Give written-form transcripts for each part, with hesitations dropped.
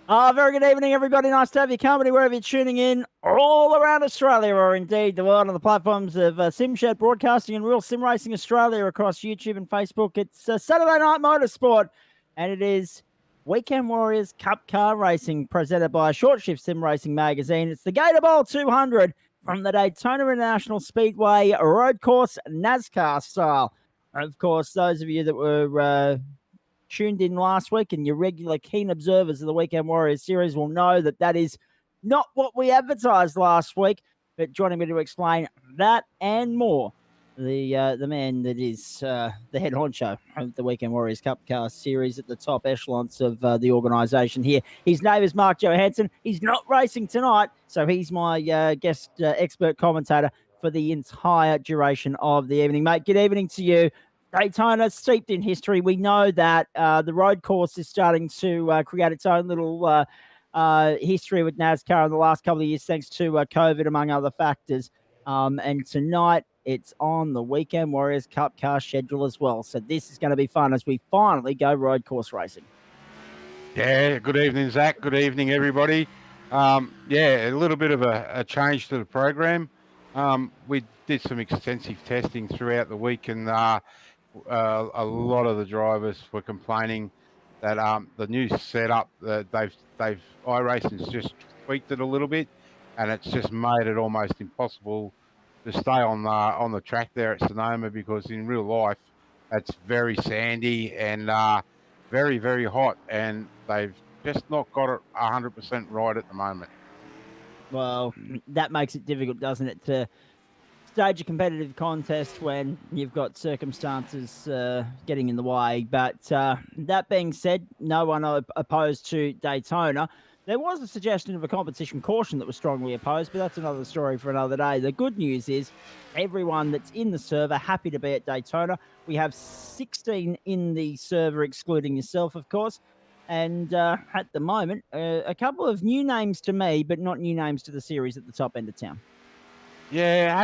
Very good evening, everybody. Nice to have your company wherever you're tuning in all around Australia or indeed the world on the platforms of SimShed Broadcasting and Real Sim Racing Australia across YouTube and Facebook. It's Saturday Night Motorsport, and it is Weekend Warriors Cup Car Racing presented by Short Shift Sim Racing Magazine. It's the Gator Bowl 200 from the Daytona International Speedway road course NASCAR style. Of course, those of you that were tuned in last week and your regular keen observers of the Weekend Warriors series will know that that is not what we advertised last week. But joining me to explain that and more, the man that is the head honcho of the Weekend Warriors Cup Car Series at the top echelons of the organisation here. His name is Mark Johansson. He's not racing tonight, so he's my guest expert commentator for the entire duration of the evening. Mate, good evening to you. Daytona, steeped in history. We know that the road course is starting to create its own little history with NASCAR in the last couple of years, thanks to COVID, among other factors. And tonight, it's on the Weekend Warriors Cup Car schedule as well. So this is going to be fun as we finally go road course racing. Yeah, good evening, Zach. Good evening, everybody. A little bit of a change to the program. We did some extensive testing throughout the week, and a lot of the drivers were complaining that the new setup that they've iRacing's just tweaked it a little bit, and it's just made it almost impossible to stay on the track there at Sonoma, because in real life it's very sandy and very, very hot, and they've just not got it 100% right at the moment. Well, that makes it difficult, doesn't it, to stage a competitive contest when you've got circumstances getting in the way. But that being said, no one opposed to Daytona. There was a suggestion of a competition caution that was strongly opposed, but that's another story for another day. The good news is everyone that's in the server happy to be at Daytona. We have 16 in the server, excluding yourself, of course. And at the moment, a couple of new names to me, but not new names to the series at the top end of town. Yeah,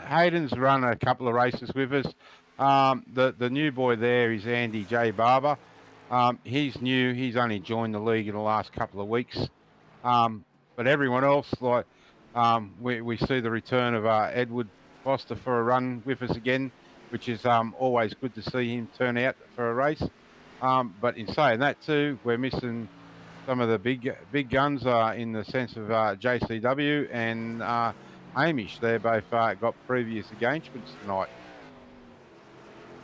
Hayden's run a couple of races with us. The new boy there is Andy J. Barber. He's new. He's only joined the league in the last couple of weeks. But everyone else, we see the return of Edward Foster for a run with us again, which is always good to see him turn out for a race. But in saying that too, we're missing some of the big guns in the sense of JCW and Hamish. They both got previous engagements tonight.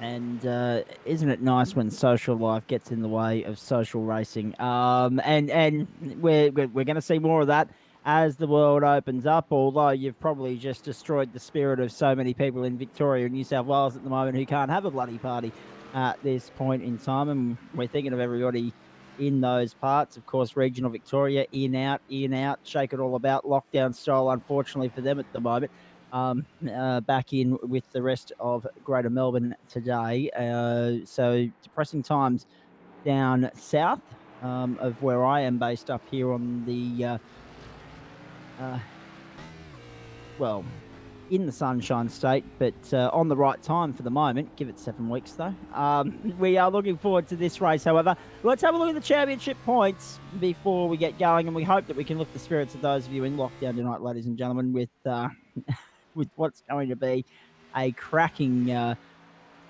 And isn't it nice when social life gets in the way of social racing? And we're going to see more of that as the world opens up. Although you've probably just destroyed the spirit of so many people in Victoria and New South Wales at the moment who can't have a bloody party at this point in time. And we're thinking of everybody in those parts. Of course, regional Victoria, in, out, shake it all about, lockdown style, unfortunately for them at the moment. Back in with the rest of Greater Melbourne today. So depressing times down south of where I am based up here on the, in the Sunshine State, but on the right time for the moment. Give it 7 weeks, though. We are looking forward to this race, however. Let's have a look at the championship points before we get going, and we hope that we can lift the spirits of those of you in lockdown tonight, ladies and gentlemen, with with what's going to be a cracking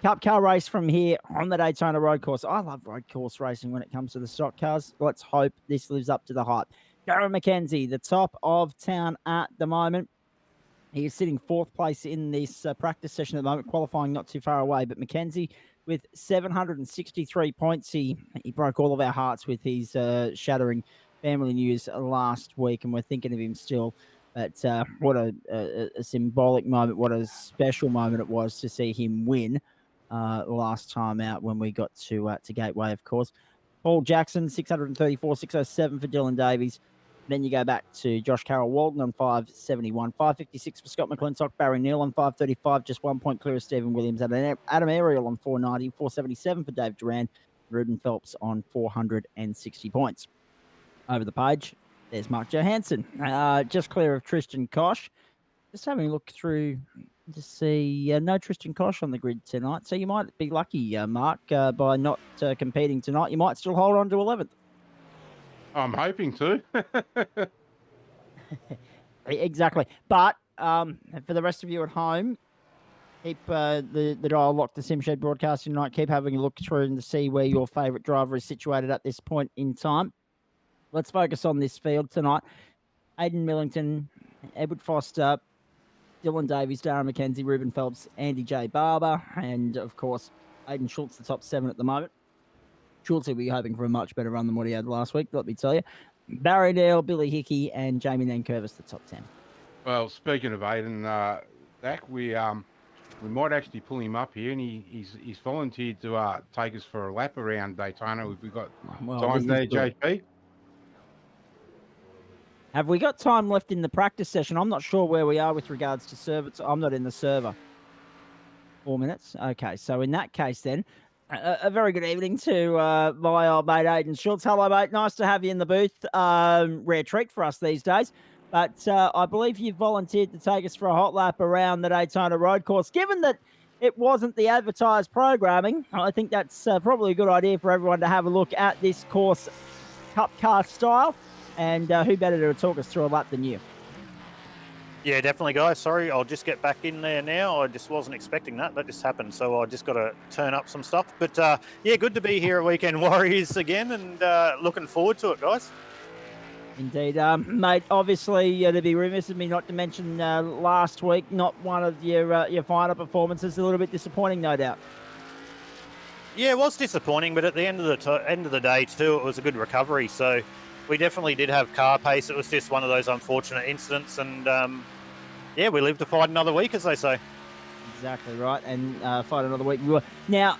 Cup car race from here on the Daytona road course. I love road course racing when it comes to the stock cars. Let's hope this lives up to the hype. Darren McKenzie, the top of town at the moment. He is sitting fourth place in this practice session at the moment, qualifying not too far away. But McKenzie with 763 points. He broke all of our hearts with his shattering family news last week, and we're thinking of him still. But what a symbolic moment, what a special moment it was to see him win last time out when we got to Gateway, of course. Paul Jackson, 634, 607 for Dylan Davies. Then you go back to Josh Carroll Walden on 571, 556 for Scott McClintock, Barry Neal on 535, just 1 point clear of Stephen Williams. Adam Ariel on 490, 477 for Dave Duran, Ruben Phelps on 460 points. Over the page, there's Mark Johansson, just clear of Tristan Koch. Just having a look through to see no Tristan Koch on the grid tonight. So you might be lucky, Mark, by not competing tonight. You might still hold on to 11th. I'm hoping to. Exactly. But for the rest of you at home, keep the dial locked to SimShed Broadcasting tonight. Keep having a look through and to see where your favourite driver is situated at this point in time. Let's focus on this field tonight. Aidan Millington, Edward Foster, Dylan Davies, Darren McKenzie, Ruben Phelps, Andy J. Barber, and, of course, Aidan Schultz, the top 7 at the moment. Schultz will be hoping for a much better run than what he had last week, let me tell you. Barry Dale, Billy Hickey, and Jamie Nankervis, the top 10. Well, speaking of Aidan, Zach, we might actually pull him up here, and he's volunteered to take us for a lap around Daytona. We've got time there, JP. Have we got time left in the practice session? I'm not sure where we are with regards to server. I'm not in the server. 4 minutes. Okay, so in that case then, a very good evening to my old mate Aidan Schultz. Hello, mate. Nice to have you in the booth. Rare treat for us these days. But I believe you've volunteered to take us for a hot lap around the Daytona road course. Given that it wasn't the advertised programming, I think that's probably a good idea for everyone to have a look at this course cup car style. And who better to talk us through a lap than you? Yeah, definitely, guys. Sorry, I'll just get back in there now. I just wasn't expecting that. That just happened, so I just got to turn up some stuff. But, yeah, good to be here at Weekend Warriors again, and looking forward to it, guys. Indeed. Mate, obviously, to be remiss of me not to mention last week, not one of your final performances. A little bit disappointing, no doubt. Yeah, it was disappointing, but at the end of the day, too, it was a good recovery. So we definitely did have car pace. It was just one of those unfortunate incidents, and yeah, we live to fight another week, as they say. Exactly right, and fight another week. Now,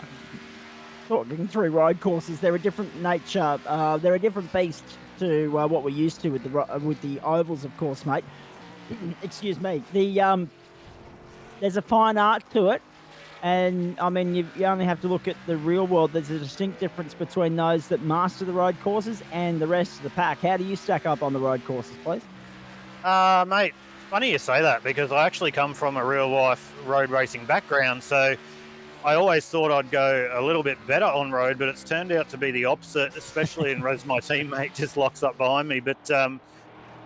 talking through road courses, they're a different nature. They're a different beast to what we're used to with the ovals, of course, mate. Excuse me. There's a fine art to it. And, I mean, you only have to look at the real world. There's a distinct difference between those that master the road courses and the rest of the pack. How do you stack up on the road courses, please? Mate, funny you say that, because I actually come from a real-life road racing background, so I always thought I'd go a little bit better on road, but it's turned out to be the opposite, especially as my teammate just locks up behind me. But,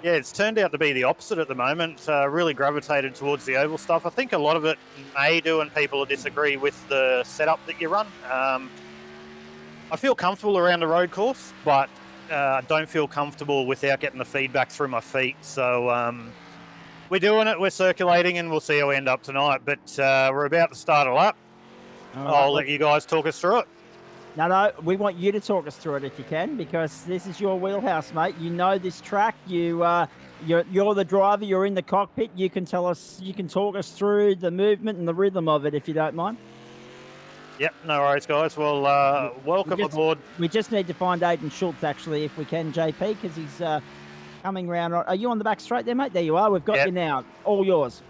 yeah, it's turned out to be the opposite at the moment. Really gravitated towards the oval stuff. I think a lot of it may do, and people disagree with the setup that you run. I feel comfortable around the road course, but I don't feel comfortable without getting the feedback through my feet. So we're doing it, we're circulating, and we'll see how we end up tonight. But we're about to start a lap. I'll let you guys talk us through it. No, we want you to talk us through it if you can, because this is your wheelhouse, mate. You know this track. You're the driver. You're in the cockpit. You can talk us through the movement and the rhythm of it, if you don't mind. Yep, no worries, guys. Well, welcome aboard. We just need to find Aidan Schultz, actually, if we can, JP, because he's coming round. Are you on the back straight there, mate? There you are. We've got you now. All yours.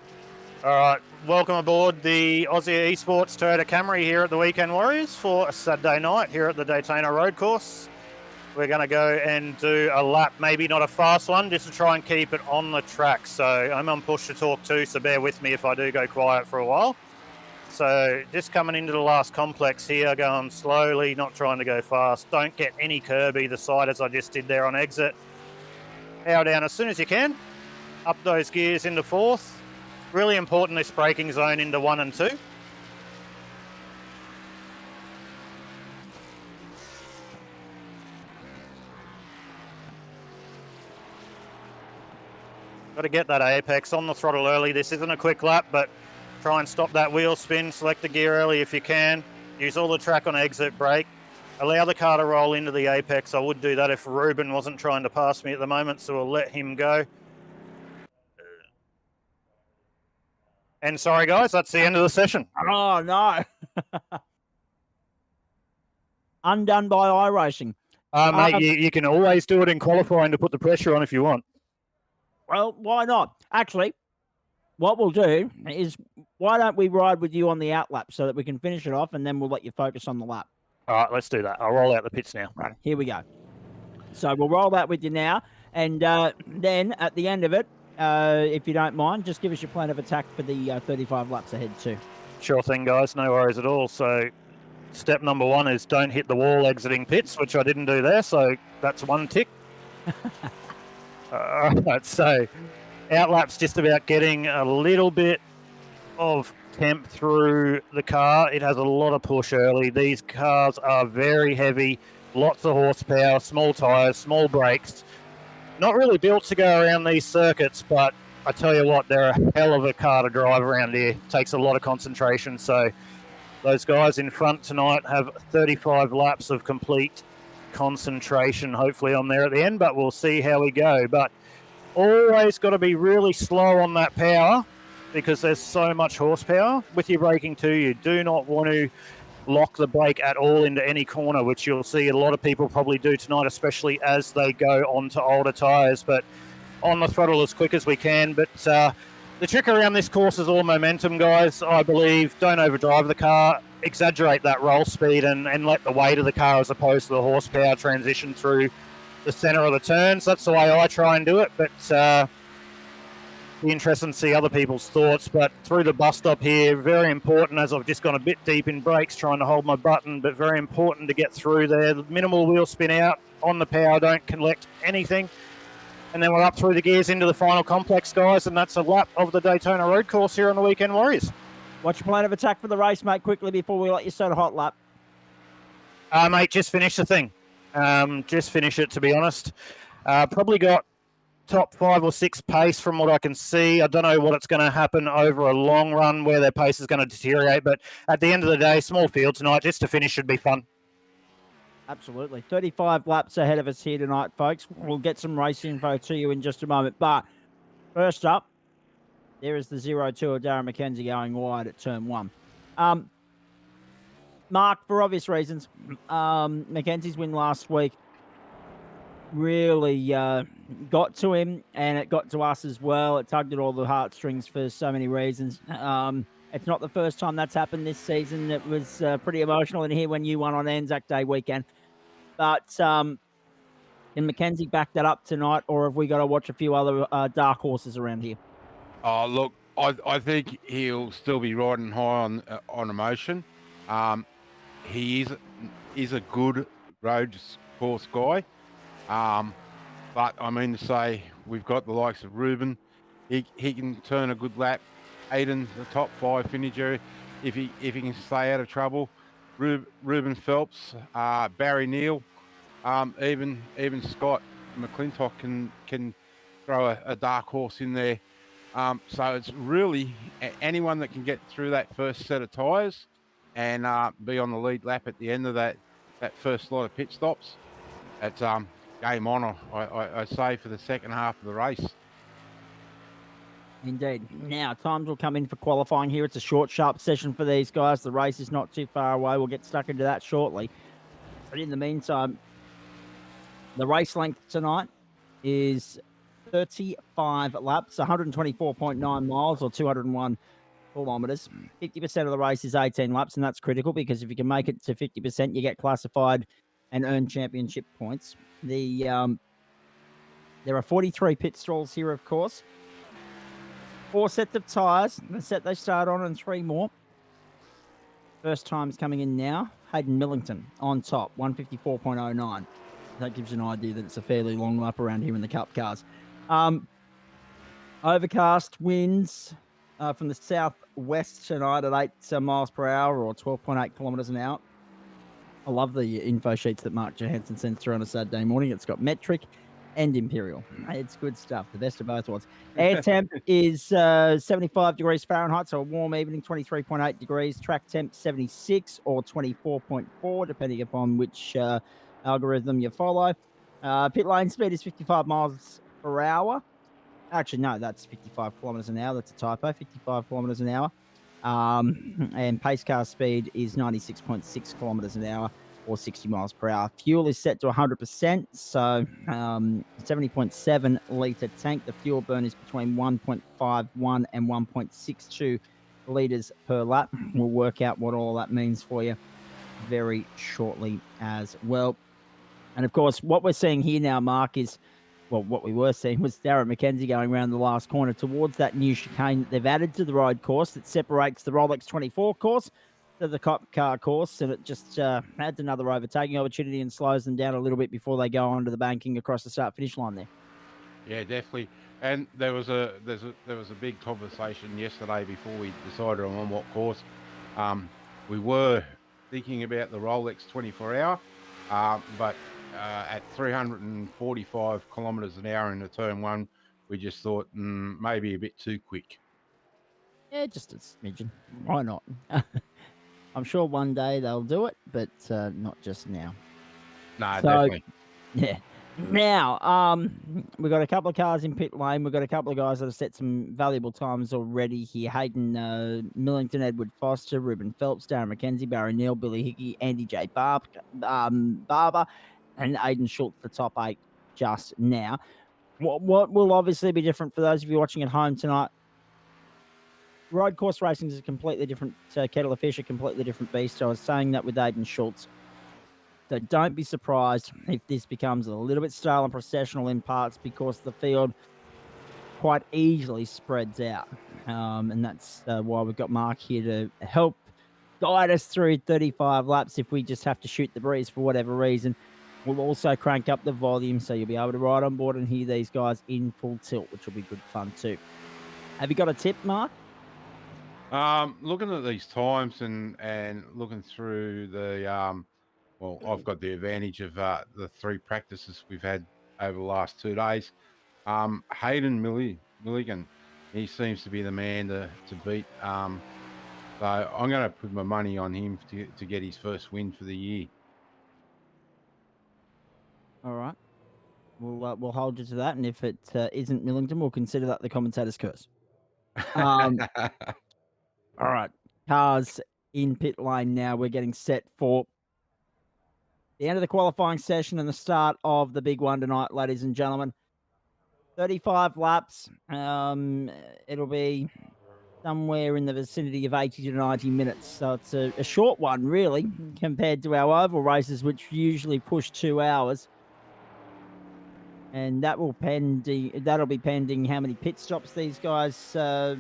All right, welcome aboard the Aussie Esports Toyota Camry here at the Weekend Warriors for a Saturday night here at the Daytona Road Course. We're going to go and do a lap, maybe not a fast one, just to try and keep it on the track. So I'm on push to talk too, so bear with me if I do go quiet for a while. So just coming into the last complex here, going slowly, not trying to go fast. Don't get any curb either side as I just did there on exit. Power down as soon as you can. Up those gears into fourth. Really important, this braking zone into 1 and 2. Got to get that apex on the throttle early. This isn't a quick lap, but try and stop that wheel spin. Select the gear early if you can. Use all the track on exit, brake. Allow the car to roll into the apex. I would do that if Ruben wasn't trying to pass me at the moment, so we'll let him go. And sorry, guys, that's the end of the session. Oh, no. Undone by iRacing. Mate, you can always do it in qualifying to put the pressure on if you want. Well, why not? Actually, what we'll do is, why don't we ride with you on the out lap so that we can finish it off, and then we'll let you focus on the lap. All right, let's do that. I'll roll out the pits now. Right, here we go. So we'll roll that with you now, and then at the end of it, if you don't mind, just give us your plan of attack for the 35 laps ahead too. Sure thing, guys. No worries at all. So step number 1 is don't hit the wall exiting pits, which I didn't do there. So that's 1 tick. So outlap's just about getting a little bit of temp through the car. It has a lot of push early. These cars are very heavy, lots of horsepower, small tyres, small brakes. Not really built to go around these circuits, but I tell you what, they're a hell of a car to drive around here. Takes a lot of concentration. So those guys in front tonight have 35 laps of complete concentration. Hopefully I'm there at the end, but we'll see how we go. But always got to be really slow on that power because there's so much horsepower. With your braking too, you do not want to lock the brake at all into any corner, which you'll see a lot of people probably do tonight, especially as they go onto older tyres. But on the throttle as quick as we can. But the trick around this course is all momentum, guys. I believe don't overdrive the car, exaggerate that roll speed, and let the weight of the car as opposed to the horsepower transition through the centre of the turns. That's the way I try and do it. But be interesting to see other people's thoughts. But through the bus stop here, very important, as I've just gone a bit deep in brakes trying to hold my button, but very important to get through there. Minimal wheel spin out on the power, don't collect anything. And then we're up through the gears into the final complex, guys, and that's a lap of the Daytona road course here on the Weekend Warriors. What's your plan of attack for the race, mate, quickly before we let you start a hot lap? Mate, just finish the thing. Just finish it, to be honest. Probably got top 5 or 6 pace from what I can see. I don't know what it's going to happen over a long run where their pace is going to deteriorate, but at the end of the day, small field tonight, just to finish should be fun. Absolutely. 35 laps ahead of us here tonight, folks. We'll get some race info to you in just a moment. But first up, there is the 0-2 of Darren McKenzie going wide at turn 1. Mark, for obvious reasons, McKenzie's win last week really got to him, and it got to us as well. It tugged at all the heartstrings for so many reasons. It's not the first time that's happened this season. It was pretty emotional in here when you won on Anzac Day weekend. But can McKenzie back that up tonight, or have we got to watch a few other dark horses around here? Oh, look, I think he'll still be riding high on emotion. He is a good road course guy. But I mean to say, we've got the likes of Ruben. He can turn a good lap. Aiden, the top 5 finisher, if he can stay out of trouble. Ruben Phelps, Barry Neal, even Scott McClintock can throw a dark horse in there. So it's really anyone that can get through that first set of tyres and be on the lead lap at the end of that first lot of pit stops. It's game on, I say, for the second half of the race. Indeed. Now, times will come in for qualifying here. It's a short, sharp session for these guys. The race is not too far away. We'll get stuck into that shortly. But in the meantime, the race length tonight is 35 laps, 124.9 miles or 201 kilometres. 50% of the race is 18 laps, and that's critical because if you can make it to 50%, you get classified and earn championship points. There are 43 pit stalls here, of course. 4 sets of tyres, the set they start on, and 3 more. First time's coming in now. Hayden Millington on top, 154.09. That gives you an idea that it's a fairly long lap around here in the Cup cars. Overcast winds from the southwest tonight at 8 miles per hour or 12.8 kilometres an hour. I love the info sheets that Mark Johansson sends through on a Saturday morning. It's got metric and imperial. It's good stuff. The best of both worlds. Air temp is 75 degrees Fahrenheit, so a warm evening, 23.8 degrees. Track temp 76 or 24.4, depending upon which algorithm you follow. Pit lane speed is 55 miles per hour. Actually, no, that's 55 kilometers an hour. That's a typo, 55 kilometers an hour. And pace car speed is 96.6 kilometers an hour or 60 miles per hour. Fuel is set to 100%, so 70.7 litre tank. The fuel burn is between 1.51 and 1.62 litres per lap. We'll work out what all that means for you very shortly as well. And of course, what we're seeing here now, Mark, is, well, what we were seeing was Darren McKenzie going around the last corner towards that new chicane that they've added to the road course that separates the Rolex 24 course to the cop car course, and it just adds another overtaking opportunity and slows them down a little bit before they go onto the banking across the start finish line there. Yeah, definitely. And there was a big conversation yesterday before we decided on what course. We were thinking about the Rolex 24 hour, but at 345 kilometres an hour in the turn one, we just thought maybe a bit too quick. Yeah, just a smidgen. Why not? I'm sure one day they'll do it, but not just now. No, So, definitely. yeah. Now, we've got a couple of cars in pit lane. We've got a couple of guys that have set some valuable times already here. Hayden Millington, Edward Foster, Ruben Phelps, Darren McKenzie, Barry Neal, Billy Hickey, Andy J. Barber, and Aiden Schultz, the top 8 just now. What will obviously be different for those of you watching at home tonight, road course racing is a completely different kettle of fish, a completely different beast. I was saying that with Aiden Schultz. So don't be surprised if this becomes a little bit stale and processional in parts, because the field quite easily spreads out. And that's why we've got Mark here to help guide us through 35 laps if we just have to shoot the breeze for whatever reason. We'll also crank up the volume so you'll be able to ride on board and hear these guys in full tilt, which will be good fun too. Have you got a tip, Mark? Looking at these times and looking through the well, I've got the advantage of the 3 practices we've had over the last 2 days. Hayden Milligan, he seems to be the man to beat. So I'm going to put my money on him to get his first win for the year. All right. We'll hold you to that, and if it isn't Millington, we'll consider that the commentator's curse. All right, cars in pit lane now. We're getting set for the end of the qualifying session and the start of the big one tonight, ladies and gentlemen. 35 laps. It'll be somewhere in the vicinity of 80 to 90 minutes. So it's a short one, really, compared to our oval races, which usually push 2 hours. And that'll be pending how many pit stops these guys go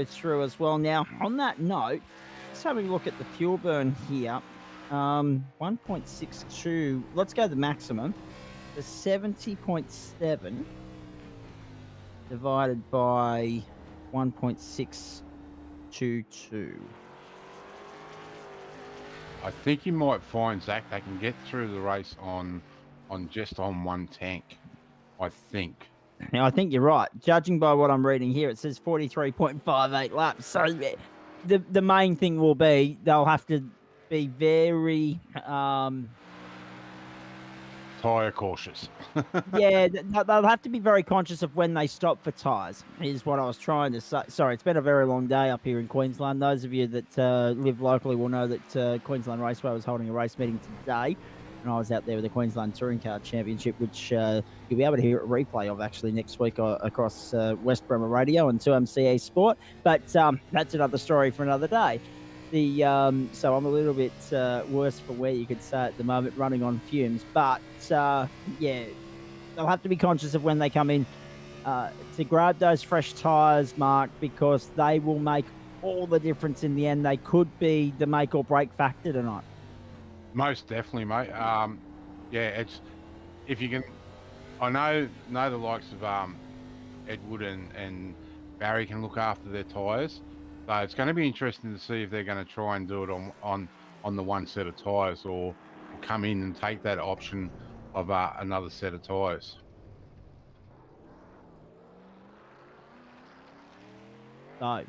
through as well. Now, on that note, let's have a look at the fuel burn here. 1.62. Let's go the maximum. The 70.7 divided by 1.622. I think you might find, Zach, they can get through the race on just on one tank. I think. Now, I think you're right. Judging by what I'm reading here, it says 43.58 laps. So the main thing will be they'll have to be very Tyre cautious. yeah, they'll have to be very conscious of when they stop for tyres, is what I was trying to say. Sorry, it's been a very long day up here in Queensland. Those of you that live locally will know that Queensland Raceway was holding a race meeting today, and I was out there with the Queensland Touring Car Championship, which you'll be able to hear a replay of actually next week across West Bremer Radio and 2MCA Sport. But that's another story for another day. So I'm a little bit worse for wear, you could say, at the moment, running on fumes. But yeah, they'll have to be conscious of when they come in to grab those fresh tyres, Mark, because they will make all the difference in the end. They could be the make or break factor tonight. Most definitely, mate. Yeah, it's if you can. I know the likes of Edward and Barry can look after their tyres. So it's going to be interesting to see if they're going to try and do it on the one set of tyres, or come in and take that option of another set of tyres. So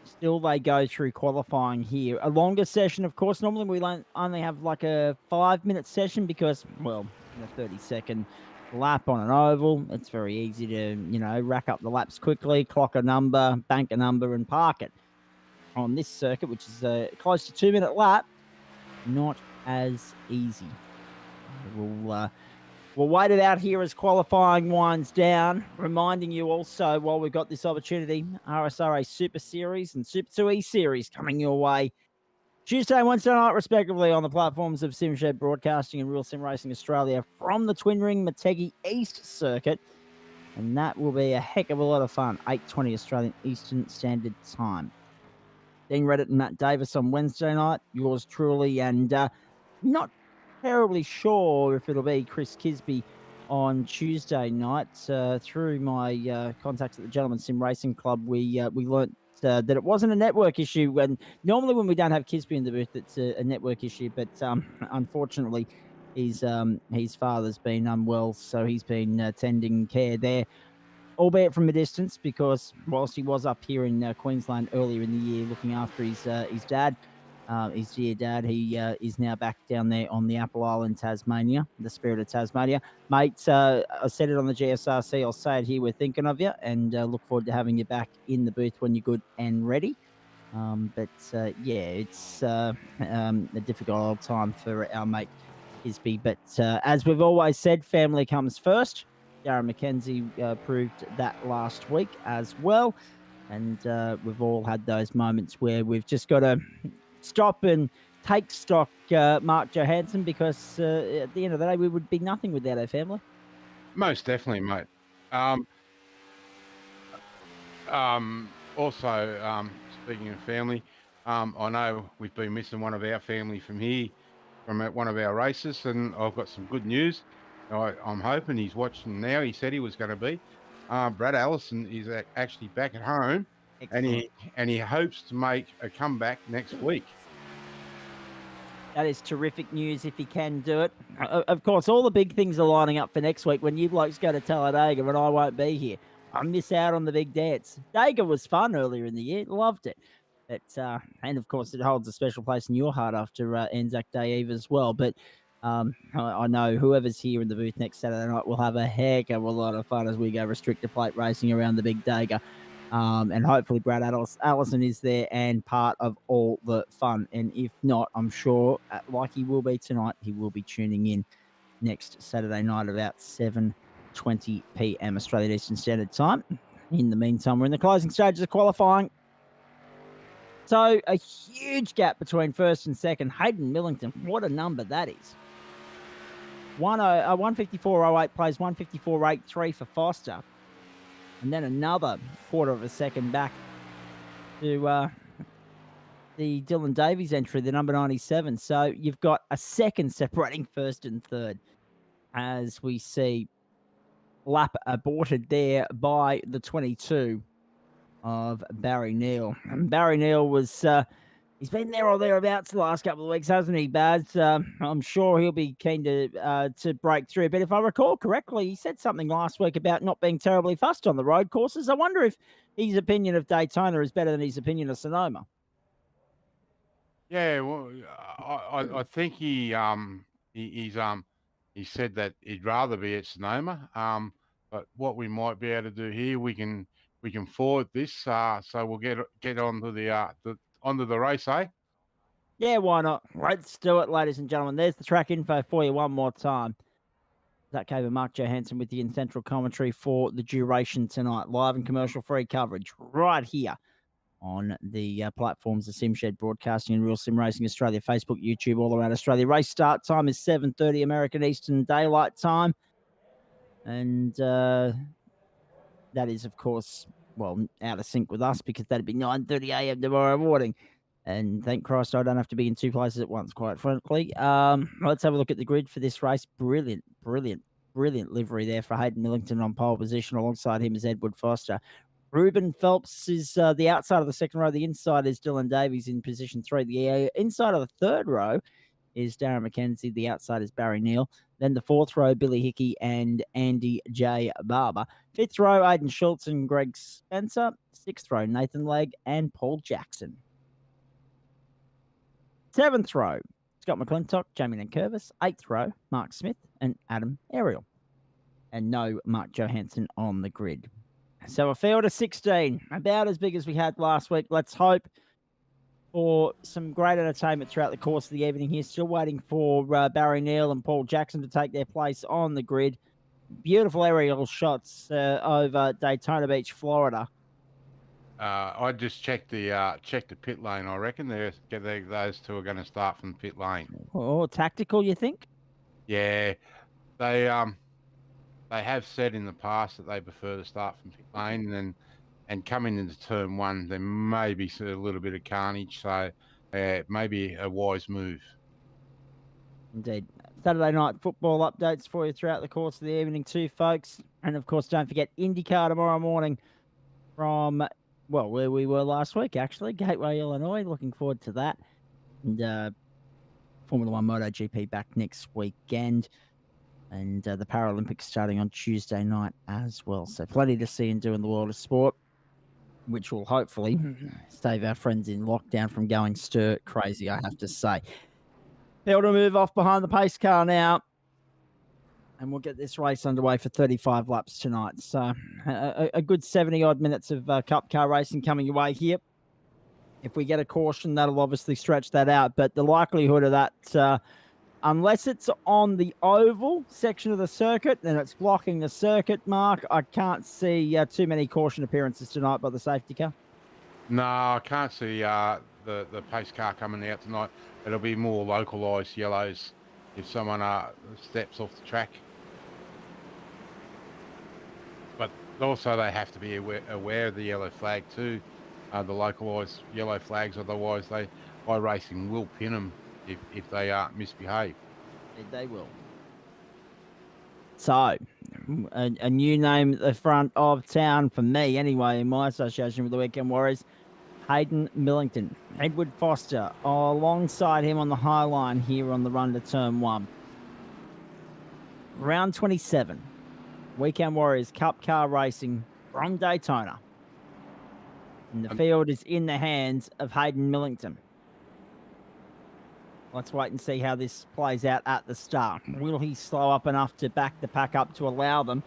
still they go through qualifying here. A longer session, of course. Normally we only have like a 5-minute session because, well, in a 30-second lap on an oval, it's very easy to, rack up the laps quickly, clock a number, bank a number, and park it. On this circuit, which is a close to 2-minute lap, not as easy. We'll wait it out here as qualifying winds down. Reminding you also, while we've got this opportunity, RSRA Super Series and Super 2E Series coming your way Tuesday and Wednesday night, respectively, on the platforms of SimShed Broadcasting and Real Sim Racing Australia from the Twin Ring Motegi East Circuit. And that will be a heck of a lot of fun. 8:20 Australian Eastern Standard Time. Dean Reddit and Matt Davis on Wednesday night. Yours truly, and not terribly sure if it'll be Chris Kisby on Tuesday night. Through my contacts at the Gentleman Sim Racing Club, we learnt that it wasn't a network issue. When normally when we don't have Kisby in the booth, it's a network issue. But unfortunately, his father's been unwell, so he's been tending care there, albeit from a distance, because whilst he was up here in Queensland earlier in the year looking after his dad, his dear dad, he is now back down there on the Apple Island, Tasmania, the spirit of Tasmania. Mate, I said it on the GSRC, I'll say it here, we're thinking of you, and look forward to having you back in the booth when you're good and ready. Yeah, it's a difficult old time for our mate Kisby. But as we've always said, family comes first. Darren McKenzie proved that last week as well. And we've all had those moments where we've just got to stop and take stock, Mark Johansson, because at the end of the day, we would be nothing without our family. Most definitely, mate. Also, speaking of family, I know we've been missing one of our family from here, from one of our races, and I've got some good news. I'm hoping he's watching now. He said he was going to be. Brad Allison is actually back at home, Excellent. and he hopes to make a comeback next week. That is terrific news if he can do it. Of course, all the big things are lining up for next week when you blokes go to Talladega and I won't be here. I miss out on the big dance. Dega was fun earlier in the year. Loved it. But, and of course, it holds a special place in your heart after Anzac Day Eve as well. But I know whoever's here in the booth next Saturday night will have a heck of a lot of fun as we go restrictor plate racing around the big Dega. And hopefully Brad Allison is there and part of all the fun. And if not, I'm sure, like he will be tonight, he will be tuning in next Saturday night about 7:20 p.m. Australian Eastern Standard Time. In the meantime, we're in the closing stages of qualifying. So a huge gap between first and second. Hayden Millington, what a number that is. 154.08 plays 154.83 for Foster. And then another quarter of a second back to the Dylan Davies entry, the number 97. So you've got a second separating first and third, as we see lap aborted there by the 22 of Barry Neal. And Barry Neal was he's been there or thereabouts the last couple of weeks, hasn't he, Baz? I'm sure he'll be keen to break through. But if I recall correctly, he said something last week about not being terribly fussed on the road courses. I wonder if his opinion of Daytona is better than his opinion of Sonoma. Yeah, well, I think he said that he'd rather be at Sonoma. But what we might be able to do here, we can forward this, so we'll get onto the race, eh? Yeah, why not? Let's do it, ladies and gentlemen. There's the track info for you one more time. Zach Cave and Mark Johansson with the in-central commentary for the duration tonight. Live and commercial-free coverage right here on the platforms of SimShed Broadcasting and Real Sim Racing Australia, Facebook, YouTube, all around Australia. Race start time is 7:30 American Eastern Daylight Time. And that is, of course, well, out of sync with us because that'd be 9:30 a.m. tomorrow morning. And thank Christ I don't have to be in two places at once, quite frankly. Let's have a look at the grid for this race. Brilliant livery there for Hayden Millington on pole position. Alongside him is Edward Foster. Ruben Phelps is the outside of the second row. The inside is Dylan Davies in position 3. The inside of the third row is Darren McKenzie. The outside is Barry Neal. Then the fourth row, Billy Hickey and Andy J. Barber. Fifth row, Aidan Schultz and Greg Spencer. Sixth row, Nathan Legg and Paul Jackson. Seventh row, Scott McClintock, Jamie Nankervis. Eighth row, Mark Smith and Adam Ariel. And no Mark Johansson on the grid. So a field of 16, about as big as we had last week. Let's hope for some great entertainment throughout the course of the evening here. Still waiting for Barry Neal and Paul Jackson to take their place on the grid. Beautiful aerial shots over Daytona Beach, Florida. I just checked the pit lane. I reckon those two are going to start from the pit lane. Oh, tactical, you think? Yeah, they have said in the past that they prefer to start from pit lane, and and coming into turn one, there may be a little bit of carnage. So maybe a wise move. Indeed. Saturday night football updates for you throughout the course of the evening too, folks. And of course, don't forget IndyCar tomorrow morning from, well, where we were last week, actually, Gateway, Illinois. Looking forward to that. And Formula One MotoGP back next weekend. And the Paralympics starting on Tuesday night as well. So plenty to see and do in the world of sport, which will hopefully save our friends in lockdown from going stir crazy, I have to say. Able to move off behind the pace car now. And we'll get this race underway for 35 laps tonight. So a good 70-odd minutes of Cup car racing coming your way here. If we get a caution, that'll obviously stretch that out. But the likelihood of that, unless it's on the oval section of the circuit, then it's blocking the circuit, Mark. I can't see too many caution appearances tonight by the safety car. No, I can't see the pace car coming out tonight. It'll be more localised yellows if someone steps off the track. But also they have to be aware of the yellow flag too, the localised yellow flags. Otherwise, iRacing will pin them if they misbehave. They will. So, a new name at the front of town for me, anyway, in my association with the Weekend Warriors, Hayden Millington. Edward Foster alongside him on the high line here on the run to turn one. Round 27. Weekend Warriors Cup car racing from Daytona. And the field is in the hands of Hayden Millington. Let's wait and see how this plays out at the start. Will he slow up enough to back the pack up to allow them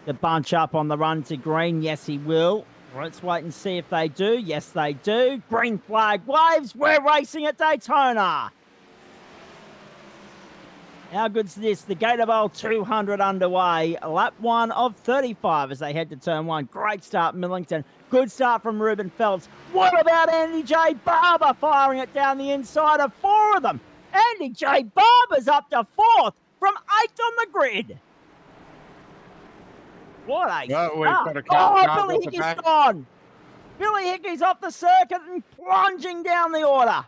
to bunch up on the run to green? Yes, he will. Let's wait and see if they do. Yes, they do. Green flag waves. We're racing at Daytona. How good's this? The Gator Bowl 200 underway. Lap 1 of 35 as they head to turn 1. Great start, Millington. Good start from Ruben Phelps. What about Andy J. Barber firing it down the inside of 4 of them? Andy J. Barber's up to 4th from 8th on the grid. What a start. Billy Hickey's gone. Billy Hickey's off the circuit and plunging down the order.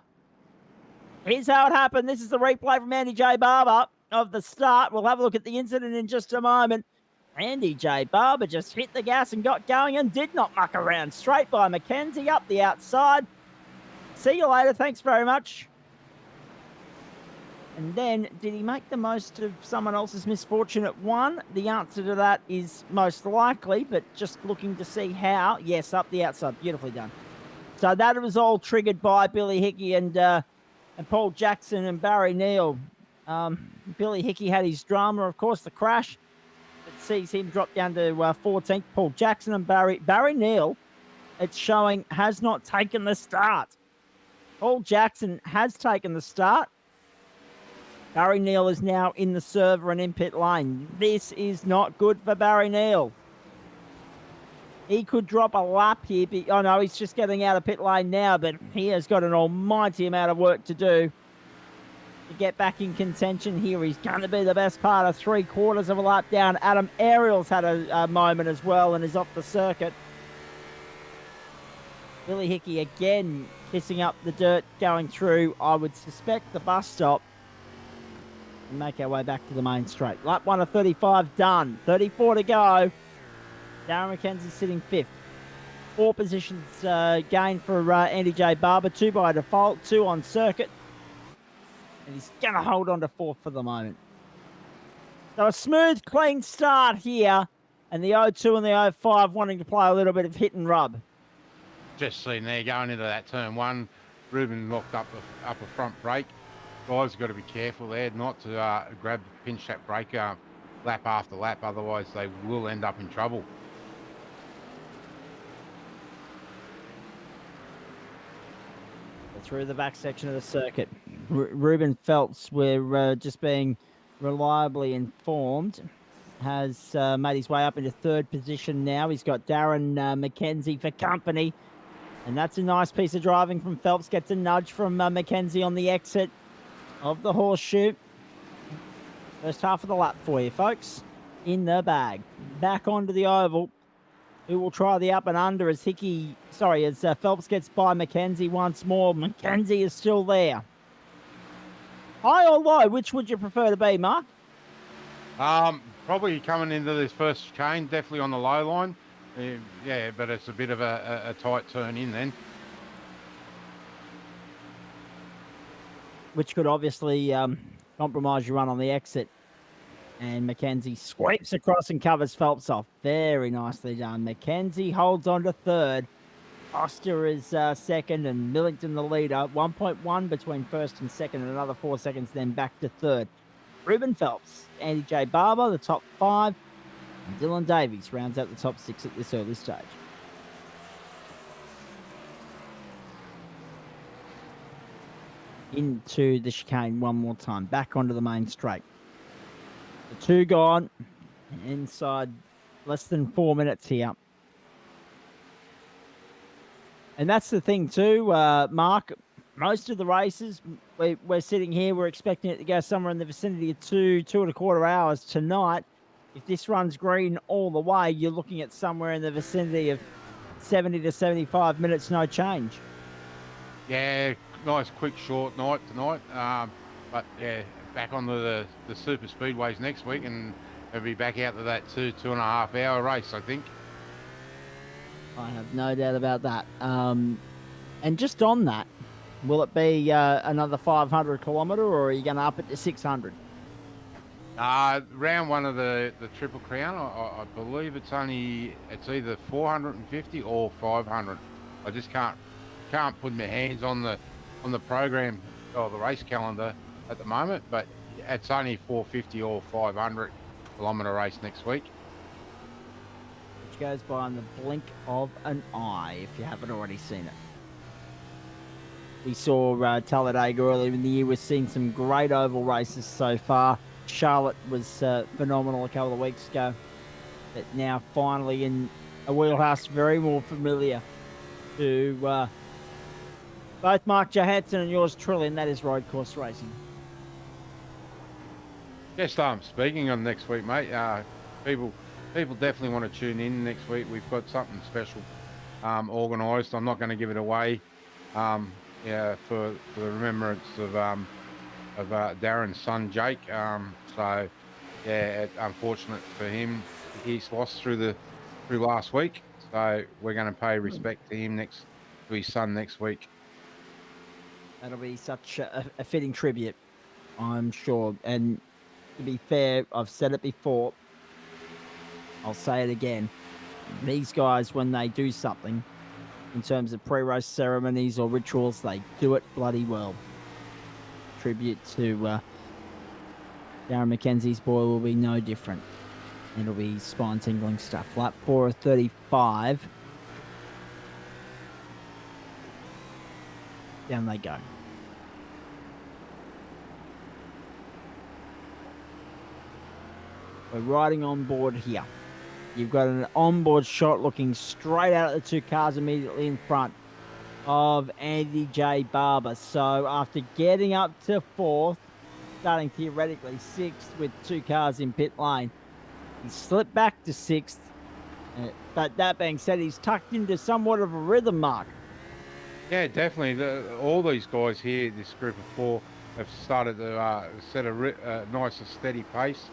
Here's how it happened. This is the replay from Andy J. Barber of the start. We'll have a look at the incident in just a moment. Andy J. Barber just hit the gas and got going and did not muck around. Straight by Mackenzie up the outside. See you later. Thanks very much. And then, did he make the most of someone else's misfortune at 1? The answer to that is most likely, but just looking to see how. Yes, up the outside. Beautifully done. So that was all triggered by Billy Hickey and Paul Jackson and Barry Neal. Billy Hickey had his drama, of course, the crash. It sees him drop down to 14th. Paul Jackson and Barry Neal, it's showing, has not taken the start. Paul Jackson has taken the start. Barry Neal is now in the server and in pit lane. This is not good for Barry Neal. He could drop a lap here. Oh, no, he's just getting out of pit lane now, but he has got an almighty amount of work to do to get back in contention here. He's going to be the best part of 3/4 of a lap down. Adam Ariel's had a moment as well and is off the circuit. Billy Hickey again kissing up the dirt going through, I would suspect, the bus stop. And make our way back to the main straight. Lap 1 of 35 done. 34 to go. Darren McKenzie sitting 5th. 4 positions gained for Andy J. Barber. 2 by default, 2 on circuit. And he's going to hold on to 4th for the moment. So a smooth, clean start here. And the 02 and the 05 wanting to play a little bit of hit and rub. Just seen there going into that turn 1. Ruben locked up a front brake. Guys have got to be careful there not to pinch that brake lap after lap. Otherwise, they will end up in trouble. Through the back section of the circuit. Ruben Phelps, we're just being reliably informed, has made his way up into 3rd position now. He's got Darren McKenzie for company. And that's a nice piece of driving from Phelps. Gets a nudge from McKenzie on the exit of the horseshoe. First half of the lap for you, folks. In the bag. Back onto the oval. who will try the up and under as Phelps gets by Mackenzie once more. Mackenzie is still there. High or low, which would you prefer to be, Mark? Probably coming into this first chicane, definitely on the low line. Yeah, but it's a bit of a tight turn in then. Which could obviously compromise your run on the exit. And Mackenzie sweeps across and covers Phelps off. Very nicely done. Mackenzie holds on to third. Oscar is second and Millington the leader. 1.1 between first and second and another 4 seconds then back to third. Ruben Phelps, Andy J. Barber, the top 5. And Dylan Davies rounds out the top 6 at this early stage. Into the chicane one more time. Back onto the main straight. The 2 gone. Inside less than 4 minutes here. And that's the thing too, Mark. Most of the races, we're sitting here, we're expecting it to go somewhere in the vicinity of 2.25 hours. Tonight, if this runs green all the way, you're looking at somewhere in the vicinity of 70 to 75 minutes, no change. Yeah, nice quick short night tonight. But yeah, back onto the super speedways next week, and we'll be back out to that 2.5 hour race, I think. I have no doubt about that. And just on that, will it be another 500 kilometre, or are you going to up it to 600? Round one of the Triple Crown, I believe it's either 450 or 500. I just can't put my hands on the program or the race calendar at the moment, but it's only 450 or 500 kilometre race next week. Which goes by in the blink of an eye, if you haven't already seen it. We saw Talladega earlier in the year. We've seen some great oval races so far. Charlotte was phenomenal a couple of weeks ago. But now finally in a wheelhouse very more familiar to both Mark Johansson and yours truly, and that is road course racing. Yes, speaking on next week, mate. People definitely want to tune in next week. We've got something special organised. I'm not going to give it away. For the remembrance of Darren's son Jake. So yeah, unfortunate for him, he's lost through last week. So we're going to pay respect to him to his son next week. That'll be such a fitting tribute, I'm sure. And to be fair, I've said it before. I'll say it again. These guys, when they do something in terms of pre-race ceremonies or rituals, they do it bloody well. Tribute to Darren Mackenzie's boy will be no different. It'll be spine-tingling stuff. Lap 4:35. Down they go. We're riding on board here. You've got an onboard shot looking straight out at the 2 cars immediately in front of Andy J. Barber. So after getting up to 4th, starting theoretically 6th with 2 cars in pit lane, he slipped back to 6th. But that being said, he's tucked into somewhat of a rhythm, Mark. Yeah, definitely. All these guys here, this group of 4, have started to set a nice and steady pace.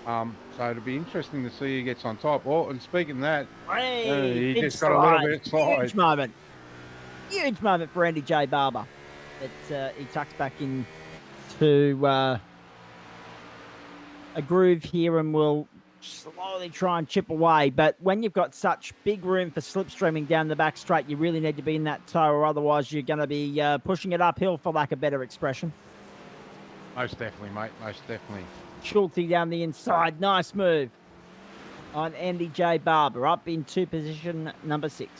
So it'll be interesting to see who gets on top. Oh, and speaking of that, he just got a little bit slide. Huge moment for Andy J. Barber. He tucks back into a groove here and will slowly try and chip away. But when you've got such big room for slipstreaming down the back straight, you really need to be in that toe, or otherwise you're going to be pushing it uphill, for lack of better expression. Most definitely, mate. Most definitely. Schulte down the inside. Nice move on Andy J. Barber. Up into position number 6.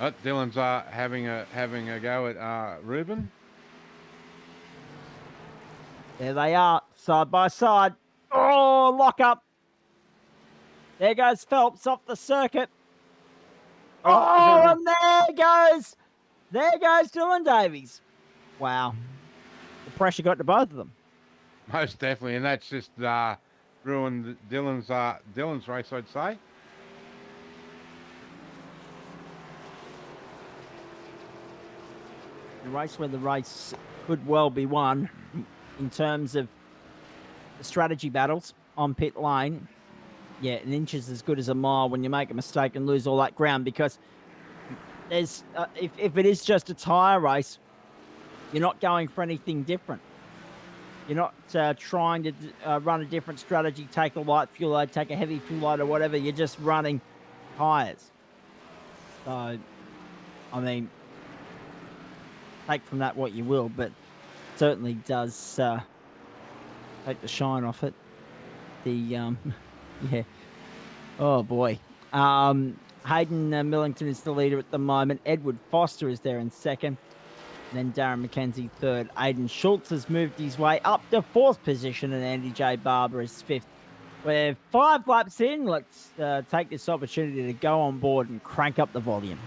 Dylan's having a go at Ruben. There they are, side by side. Oh, lock up. There goes Phelps off the circuit. Oh, and there goes Dylan Davies. Wow. The pressure got to both of them. Most definitely, and that's just ruined Dylan's race, I'd say. The race where the race could well be won in terms of the strategy battles on pit lane. Yeah, an inch is as good as a mile when you make a mistake and lose all that ground, because there's if it is just a tyre race, you're not going for anything different. You're not trying to run a different strategy, take a light fuel load, take a heavy fuel load or whatever. You're just running tyres. So, I mean, take from that what you will, but certainly does take the shine off it. The, yeah. Oh, boy. Hayden Millington is the leader at the moment. Edward Foster is there in second. And then Darren McKenzie third. Aidan Schultz has moved his way up to fourth position, and Andy J. Barber is fifth. We're 5 laps in. Let's take this opportunity to go on board and crank up the volume.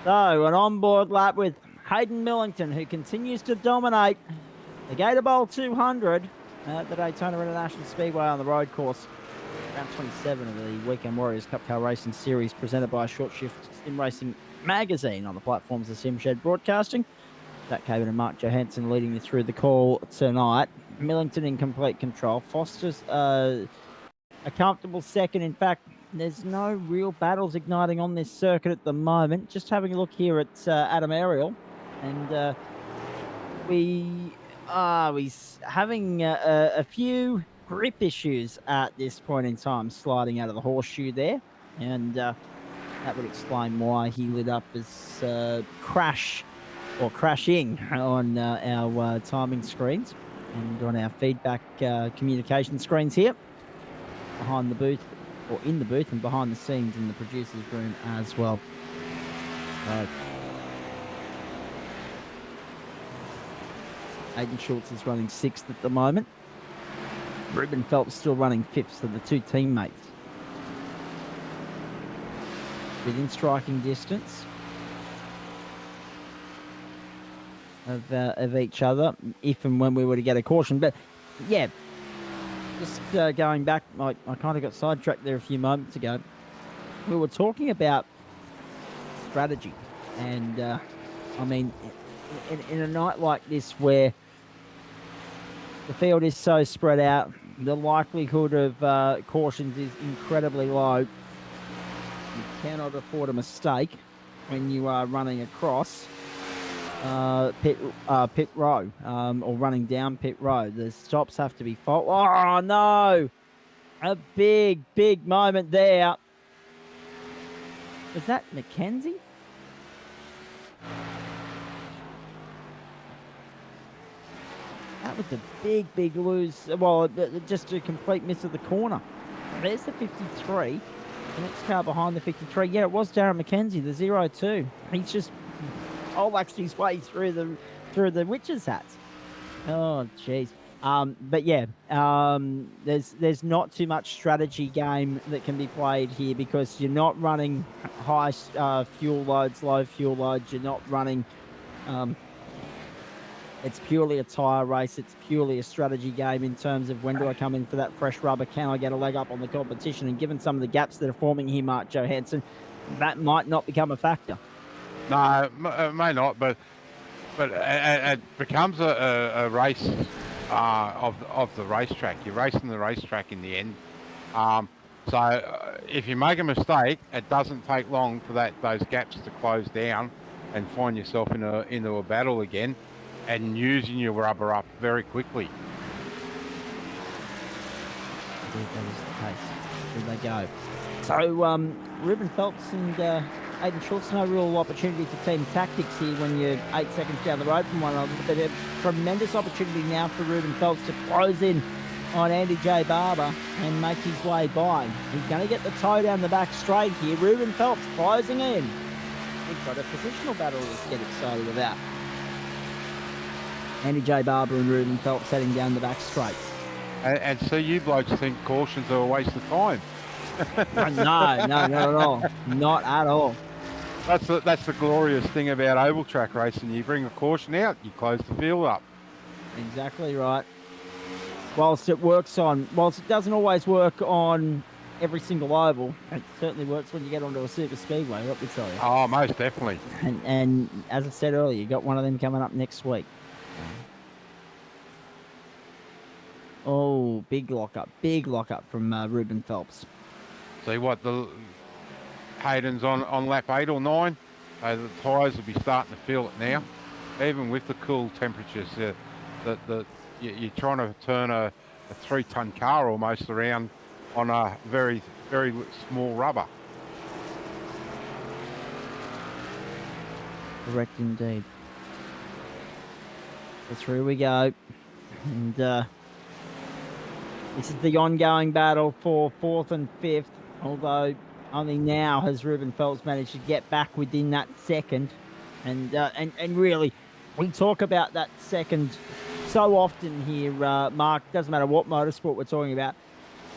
So, an onboard lap with Hayden Millington, who continues to dominate the Gator Bowl 200 at the Daytona International Speedway on the road course. Round 27 of the Weekend Warriors Cup Car Racing Series, presented by Short Shift Sim Racing Magazine on the platforms of Sim Shed Broadcasting. Zach Caven and Mark Johansson leading you through the call tonight. Millington in complete control. Foster's a comfortable second. In fact, there's no real battles igniting on this circuit at the moment. Just having a look here at Adam Ariel, and he's having a few grip issues at this point in time, sliding out of the horseshoe there, and that would explain why he lit up as crash or crashing on our timing screens and on our feedback communication screens here behind the booth, or in the booth and behind the scenes in the producer's room as well. Aidan Schultz is running 6th at the moment. Ruben Phelps still running 5th, so the two teammates within striking distance of each other if and when we were to get a caution. But yeah, just going back, I kind of got sidetracked there a few moments ago. We were talking about strategy, and I mean, in a night like this where the field is so spread out, the likelihood of cautions is incredibly low. You cannot afford a mistake when you are running across pit row or running down pit road. The stops have to be fault. Oh no! A big moment there. Was that Mackenzie? That was a big lose. Well, just a complete miss of the corner. There's the 53. The next car behind the 53. Yeah, it was Darren Mackenzie, the 02. He's just poleaxed his way through the witches' hats. Oh, jeez. But yeah, there's not too much strategy game that can be played here because you're not running high fuel loads, low fuel loads. You're not running. It's purely a tyre race. It's purely a strategy game in terms of when do I come in for that fresh rubber? Can I get a leg up on the competition? And given some of the gaps that are forming here, Mark Johansson, that might not become a factor. No, it may not, but it becomes a race of the racetrack. You're racing the racetrack in the end. So if you make a mistake, it doesn't take long for those gaps to close down and find yourself into a battle again and using your rubber up very quickly. Indeed, that is the case. Here they go. So Ruben Phelps and Aiden Schultz, no real opportunity for team tactics here when you're 8 seconds down the road from one another. But a tremendous opportunity now for Ruben Phelps to close in on Andy J. Barber and make his way by. He's going to get the toe down the back straight here. Ruben Phelps closing in. We've got a positional battle to get excited about. Andy J. Barber and Ruben Phelps heading down the back straight. And so you blokes think cautions are a waste of time. No, not at all. Not at all. That's the glorious thing about oval track racing. You bring a caution out, you close the field up. Exactly right. Whilst it doesn't always work on every single oval, it certainly works when you get onto a super speedway, let me tell you. Oh, most definitely. And as I said earlier, you got one of them coming up next week. Oh, big lockup from Ruben Phelps. See what the Hayden's on lap 8 or 9. The tyres will be starting to feel it now, even with the cool temperatures. You're trying to turn a 3-ton car almost around on a very small rubber. Correct indeed. So through we go, and this is the ongoing battle for 4th and 5th. Although only now has Ruben Phelps managed to get back within that second, and really, we talk about that second so often here, Mark. Doesn't matter what motorsport we're talking about.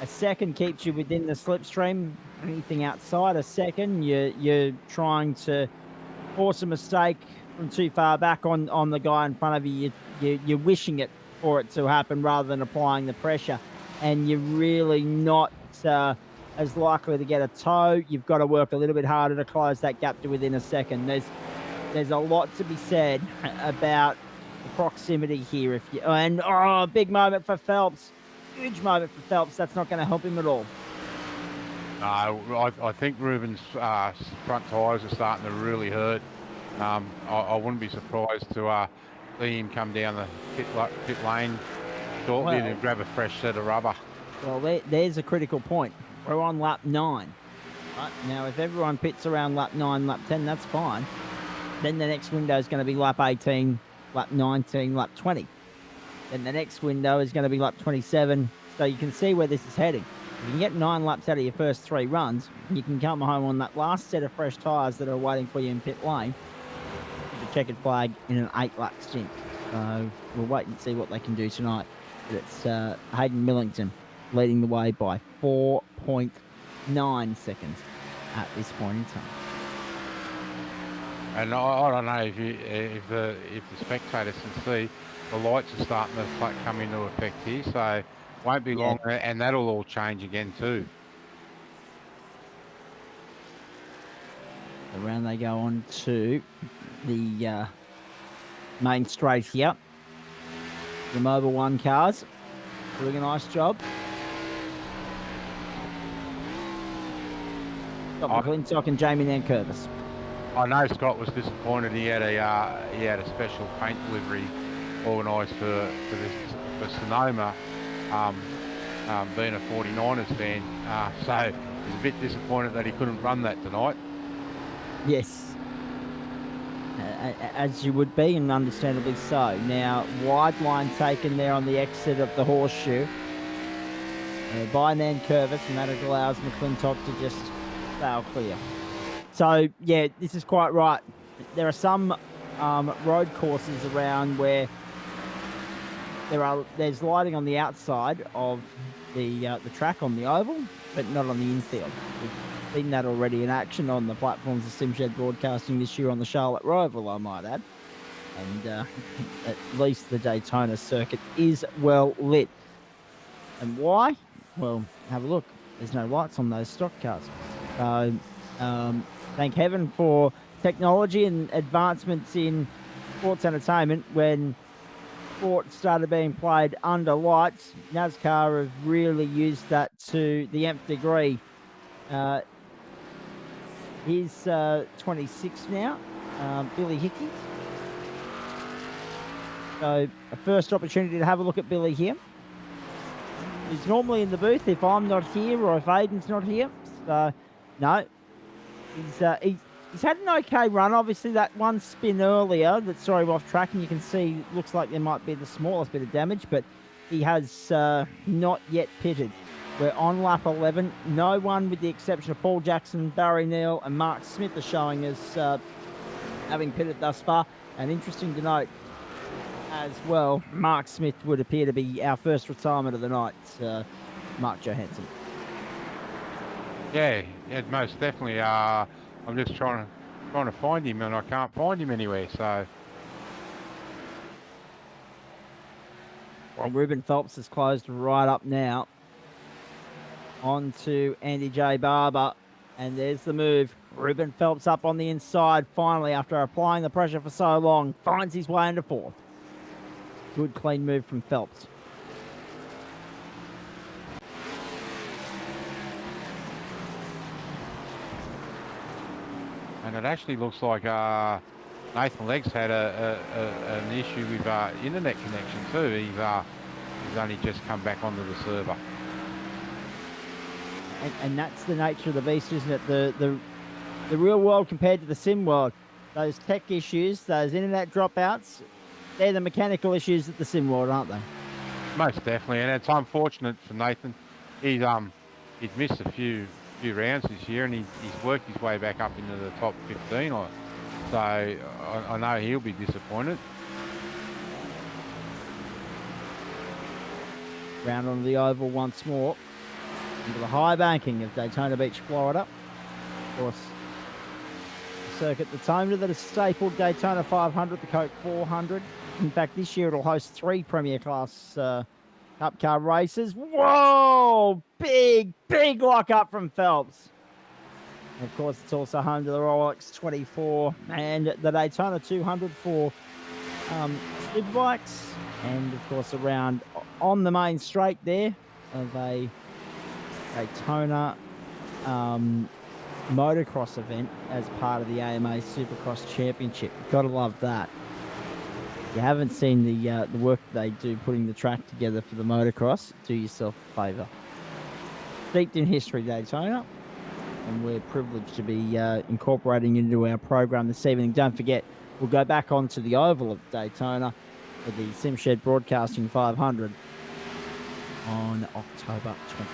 A second keeps you within the slipstream. Anything outside a second, you're trying to force a mistake from too far back on the guy in front of you. You're wishing it for it to happen rather than applying the pressure, and you're really not as likely to get a toe. You've got to work a little bit harder to close that gap to within a second. There's a lot to be said about the proximity here. Big moment for Phelps. Huge moment for Phelps. That's not going to help him at all. I think Ruben's front tyres are starting to really hurt. I wouldn't be surprised to see him come down the pit lane shortly and grab a fresh set of rubber. Well, there's a critical point. We're on lap 9. Right? Now, if everyone pits around lap 9, lap 10, that's fine. Then the next window is going to be lap 18, lap 19, lap 20. Then the next window is going to be lap 27. So you can see where this is heading. If you can get 9 laps out of your first 3 runs, you can come home on that last set of fresh tyres that are waiting for you in pit lane with the checkered flag in an 8-lap stint. So we'll wait and see what they can do tonight. But it's Hayden Millington leading the way by 4.9 seconds at this point in time. And I don't know if the spectators can see the lights are starting to come into effect here, so won't be long, and that'll all change again too. Around they go on to the main straight here. The Mobile 1 cars doing a nice job. Got McClintock and Jamie Nankervis. I know Scott was disappointed. He had a special paint delivery organised for Sonoma, being a 49ers fan. So he's a bit disappointed that he couldn't run that tonight. Yes, as you would be, and understandably so. Now, wide line taken there on the exit of the horseshoe by Nankervis, and that allows McClintock to just sail clear. So, yeah, this is quite right. There are some road courses around where there's lighting on the outside of the track on the oval, but not on the infield. We've seen that already in action on the platforms of SimShed Broadcasting this year on the Charlotte Roval, I might add. And at least the Daytona circuit is well lit. And why? Well, have a look. There's no lights on those stock cars. So, thank heaven for technology and advancements in sports entertainment. When sport started being played under lights, NASCAR have really used that to the nth degree. He's 26 now, Billy Hickey. So a first opportunity to have a look at Billy here. He's normally in the booth if I'm not here or if Aiden's not here. So, no, he's had an okay run. Obviously, that one spin earlier that saw him off track, and you can see looks like there might be the smallest bit of damage, but he has not yet pitted. We're on lap 11. No one, with the exception of Paul Jackson, Barry Neal, and Mark Smith, are showing us having pitted thus far. And interesting to note as well, Mark Smith would appear to be our first retirement of the night, Mark Johansson. Yeah, most definitely. I'm just trying to find him, and I can't find him anywhere. So, well, Ruben Phelps is closed right up now. On to Andy J. Barber, and there's the move. Ruben Phelps up on the inside, finally, after applying the pressure for so long, finds his way into fourth. Good, clean move from Phelps. and it actually looks like Nathan Leggs had an issue with internet connection too. He's only just come back onto the server. And that's the nature of the beast, isn't it? The real world compared to the sim world. Those tech issues, those internet dropouts, they're the mechanical issues at the sim world, aren't they? Most definitely, and it's unfortunate for Nathan. He's missed a few rounds this year, and he's worked his way back up into the top 15. So I know he'll be disappointed. Round onto the oval once more. Into the high banking of Daytona Beach, Florida. Of course, the circuit that's home to the stapled Daytona 500, the Coke 400. In fact, this year it'll host 3 Premier Class Cup car races. Whoa! Big lock up from Phelps. And of course, it's also home to the Rolex 24 and the Daytona 200 for superbikes. And of course, around on the main straight there of a Daytona motocross event as part of the AMA Supercross Championship. Gotta love that. If you haven't seen the work they do putting the track together for the motocross, do yourself a favour. Steeped in history, Daytona, and we're privileged to be incorporating into our program this evening. Don't forget, we'll go back onto the oval of Daytona for the SimShed Broadcasting 500 on October 20th.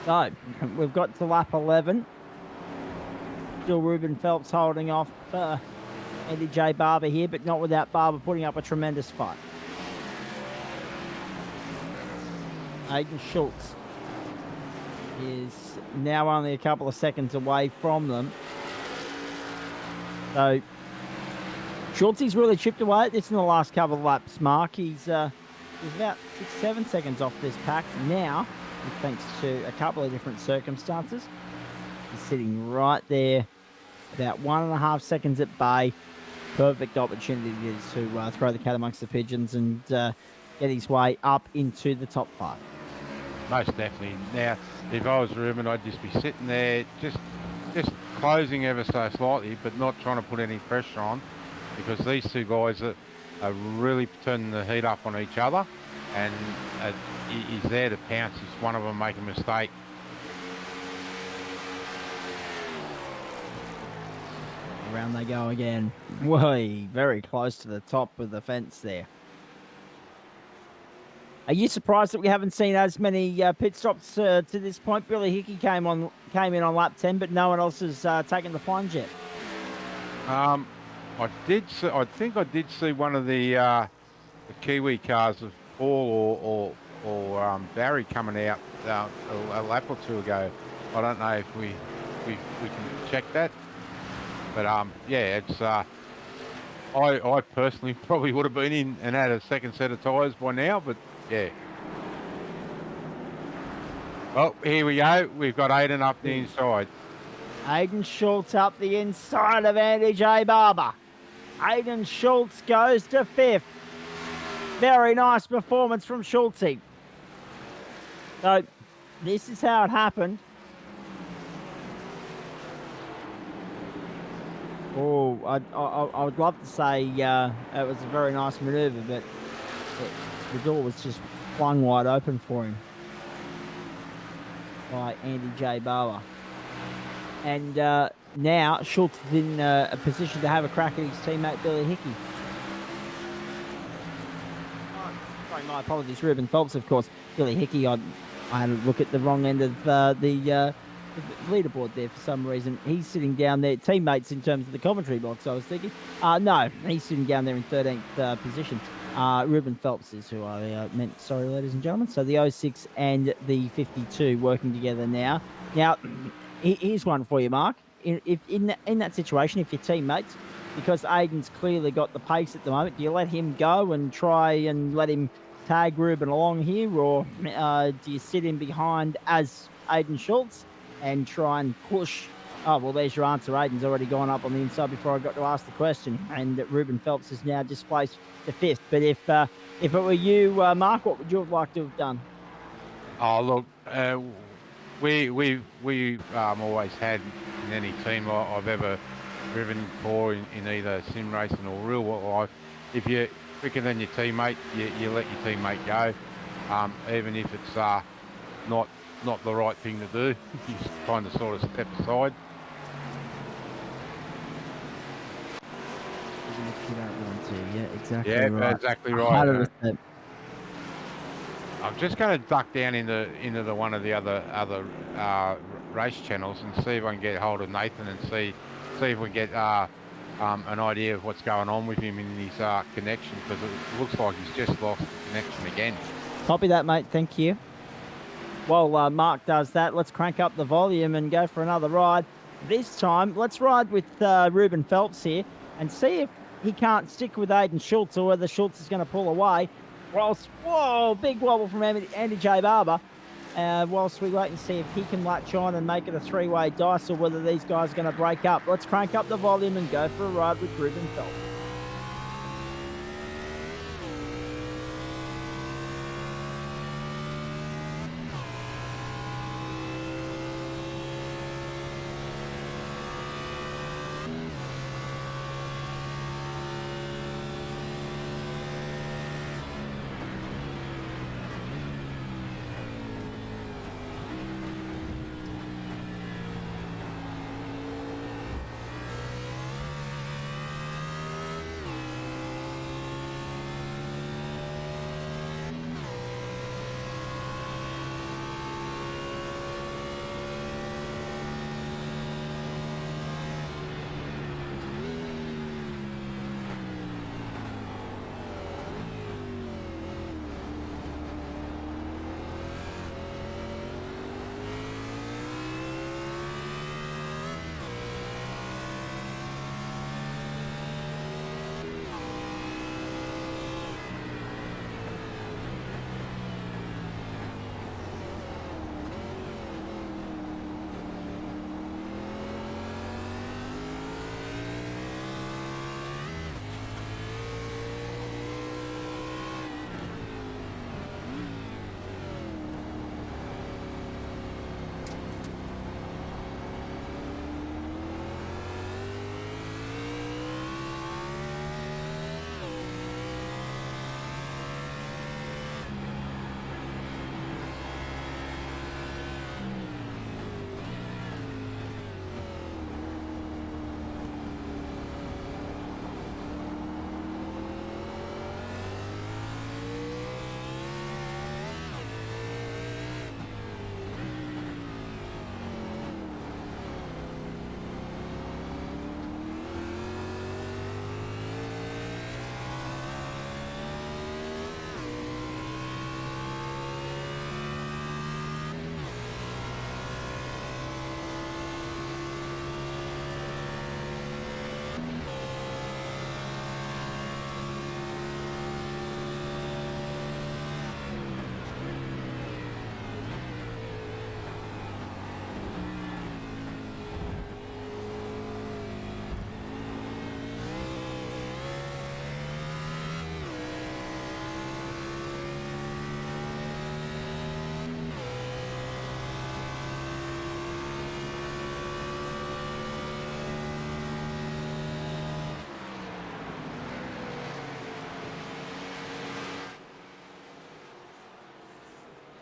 So, we've got to lap 11. Still Ruben Phelps holding off Andy J. Barber here, but not without Barber putting up a tremendous fight. Aiden Schultz is now only a couple of seconds away from them. So Schultze's really chipped away at this in the last couple of laps, Mark. He's about 6-7 seconds off this pack now, thanks to a couple of different circumstances. He's sitting right there, about 1.5 seconds at bay. Perfect opportunity to throw the cat amongst the pigeons and get his way up into the top 5. Most definitely. Now, if I was Ruben, I'd just be sitting there, just closing ever so slightly, but not trying to put any pressure on, because these two guys are really turning the heat up on each other, and he's there to pounce if one of them make a mistake. Around they go again. Way very close to the top of the fence there. Are you surprised that we haven't seen as many pit stops to this point? Billy Hickey came in on lap 10, but no one else has taken the plunge yet. I think I did see one of the Kiwi cars of Paul or Barry coming out a lap or two ago. I don't know if we can check that. But yeah, it's I personally probably would have been in and had a second set of tyres by now, but yeah. Oh, here we go. We've got Aiden up the inside. Aiden Schultz up the inside of Andy J. Barber. Aiden Schultz goes to 5th. Very nice performance from Schultz. So this is how it happened. Oh, I would love to say it was a very nice manoeuvre, but the door was just flung wide open for him by Andy J. Barber. And now Schultz is in a position to have a crack at his teammate Billy Hickey. Sorry, my apologies, Ruben Phelps, of course. Billy Hickey, I had a look at the wrong end of the leaderboard there for some reason. He's sitting down there, teammates in terms of the commentary box, I was thinking. No, he's sitting down there in 13th position. Ruben Phelps is who I meant, sorry, ladies and gentlemen. So the 06 and the 52 working together now. Now, here's one for you, Mark. If in that situation, if your teammates, because Aiden's clearly got the pace at the moment, do you let him go and try and let him tag Ruben along here, or do you sit in behind as Aiden Schultz and try and push? Oh, well, there's your answer. Aiden's already gone up on the inside before I got to ask the question, and Ruben Phelps is now displaced to 5th. But if it were you, Mark, what would you have liked to have done? Oh, look, we've always had in any team I've ever driven for in either sim racing or real life, if you're quicker than your teammate, you let your teammate go, even if it's not the right thing to do. You kind of sort of step aside. You don't want to, yeah, exactly. Yeah, right. exactly right. 100%. I'm just going to duck down into the one of the other race channels and see if I can get hold of Nathan and see if we get an idea of what's going on with him in his connection, because it looks like he's just lost the connection again. Copy that, mate. Thank you. While Mark does that, let's crank up the volume and go for another ride. This time, let's ride with Ruben Phelps here and see if he can't stick with Aiden Schultz, or whether Schultz is going to pull away. Whoa, big wobble from Andy J. Barber. Whilst we wait and see if he can latch on and make it a three-way dice, or whether these guys are going to break up. Let's crank up the volume and go for a ride with Ruben Phelps.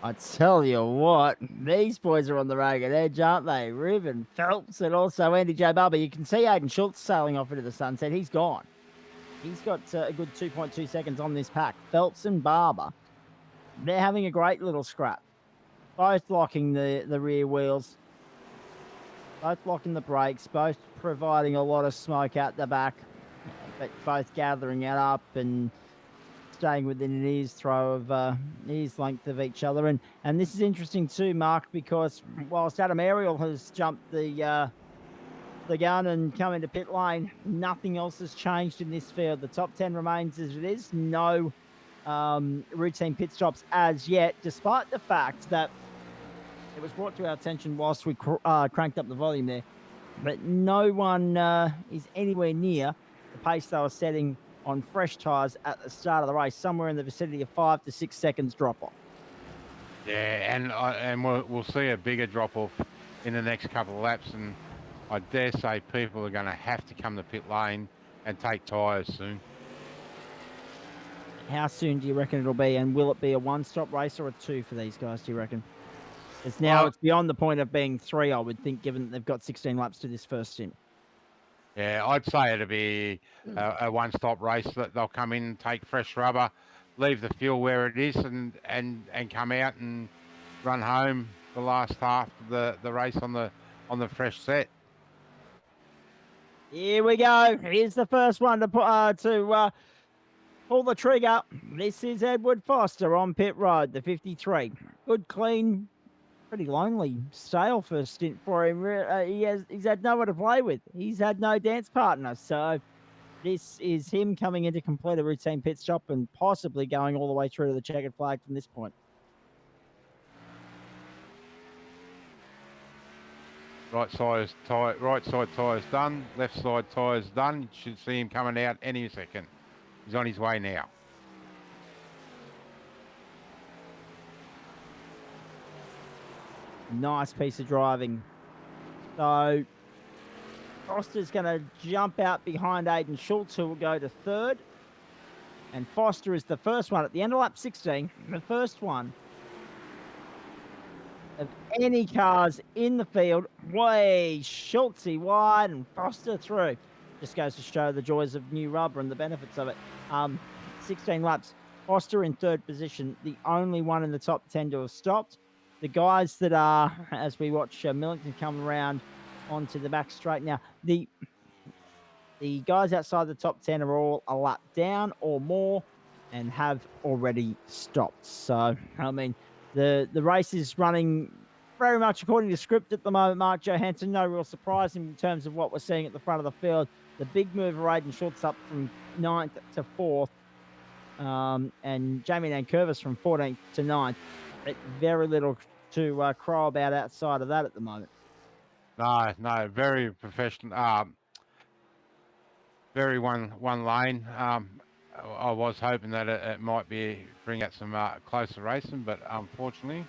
I tell you what, these boys are on the ragged edge, aren't they? Ruben Phelps and also Andy J. Barber. You can see Aiden Schultz sailing off into the sunset. He's gone. He's got a good 2.2 seconds on this pack. Phelps and Barber, they're having a great little scrap. Both locking the rear wheels, both locking the brakes, both providing a lot of smoke out the back, but both gathering it up and staying within an ear's length of each other. And this is interesting too, Mark, because whilst Adam Ariel has jumped the gun and come into pit lane, nothing else has changed in this field. The top 10 remains as it is. No routine pit stops as yet, despite the fact that it was brought to our attention whilst we cranked up the volume there, but no one is anywhere near the pace they were setting on fresh tyres at the start of the race, somewhere in the vicinity of 5 to 6 seconds drop off. Yeah, and we'll see a bigger drop off in the next couple of laps, and I dare say people are going to have to come to pit lane and take tyres soon. How soon do you reckon it'll be, and will it be a one-stop race or a two for these guys, do you reckon? Because now it's beyond the point of being three, I would think, given that they've got 16 laps to this first stint. Yeah, I'd say it'll be a one-stop race. That they'll come in, take fresh rubber, leave the fuel where it is, and come out and run home the last half of the race on the fresh set. Here we go. Here's the first one to pull the trigger. This is Edward Foster on pit road, the 53. Good, clean, pretty lonely stale first stint for him. He's had no one to play with. He's had no dance partner. So this is him coming in to complete a routine pit stop and possibly going all the way through to the checkered flag from this point. Right side tyres done. Left side tyres done. You should see him coming out any second. He's on his way now. Nice piece of driving. So Foster's going to jump out behind Aiden Schultz, who will go to third. And Foster is the first one at the end of lap 16. The first one of any cars in the field. Way Schultzy wide and Foster through. Just goes to show the joys of new rubber and the benefits of it. 16 laps. Foster in third position, the only one in the top 10 to have stopped. The guys that are, as we watch Millington come around onto the back straight now, the guys outside the top 10 are all a lap down or more and have already stopped. So, I mean, the race is running very much according to script at the moment, Mark Johansson. No real surprise in terms of what we're seeing at the front of the field. The big mover, Aiden Schultz, up from 9th to 4th. And Jamie Nankervis from 14th to 9th. Very little to crow about outside of that at the moment. No, very professional. Very one lane. I was hoping that it might bring out some closer racing, but unfortunately,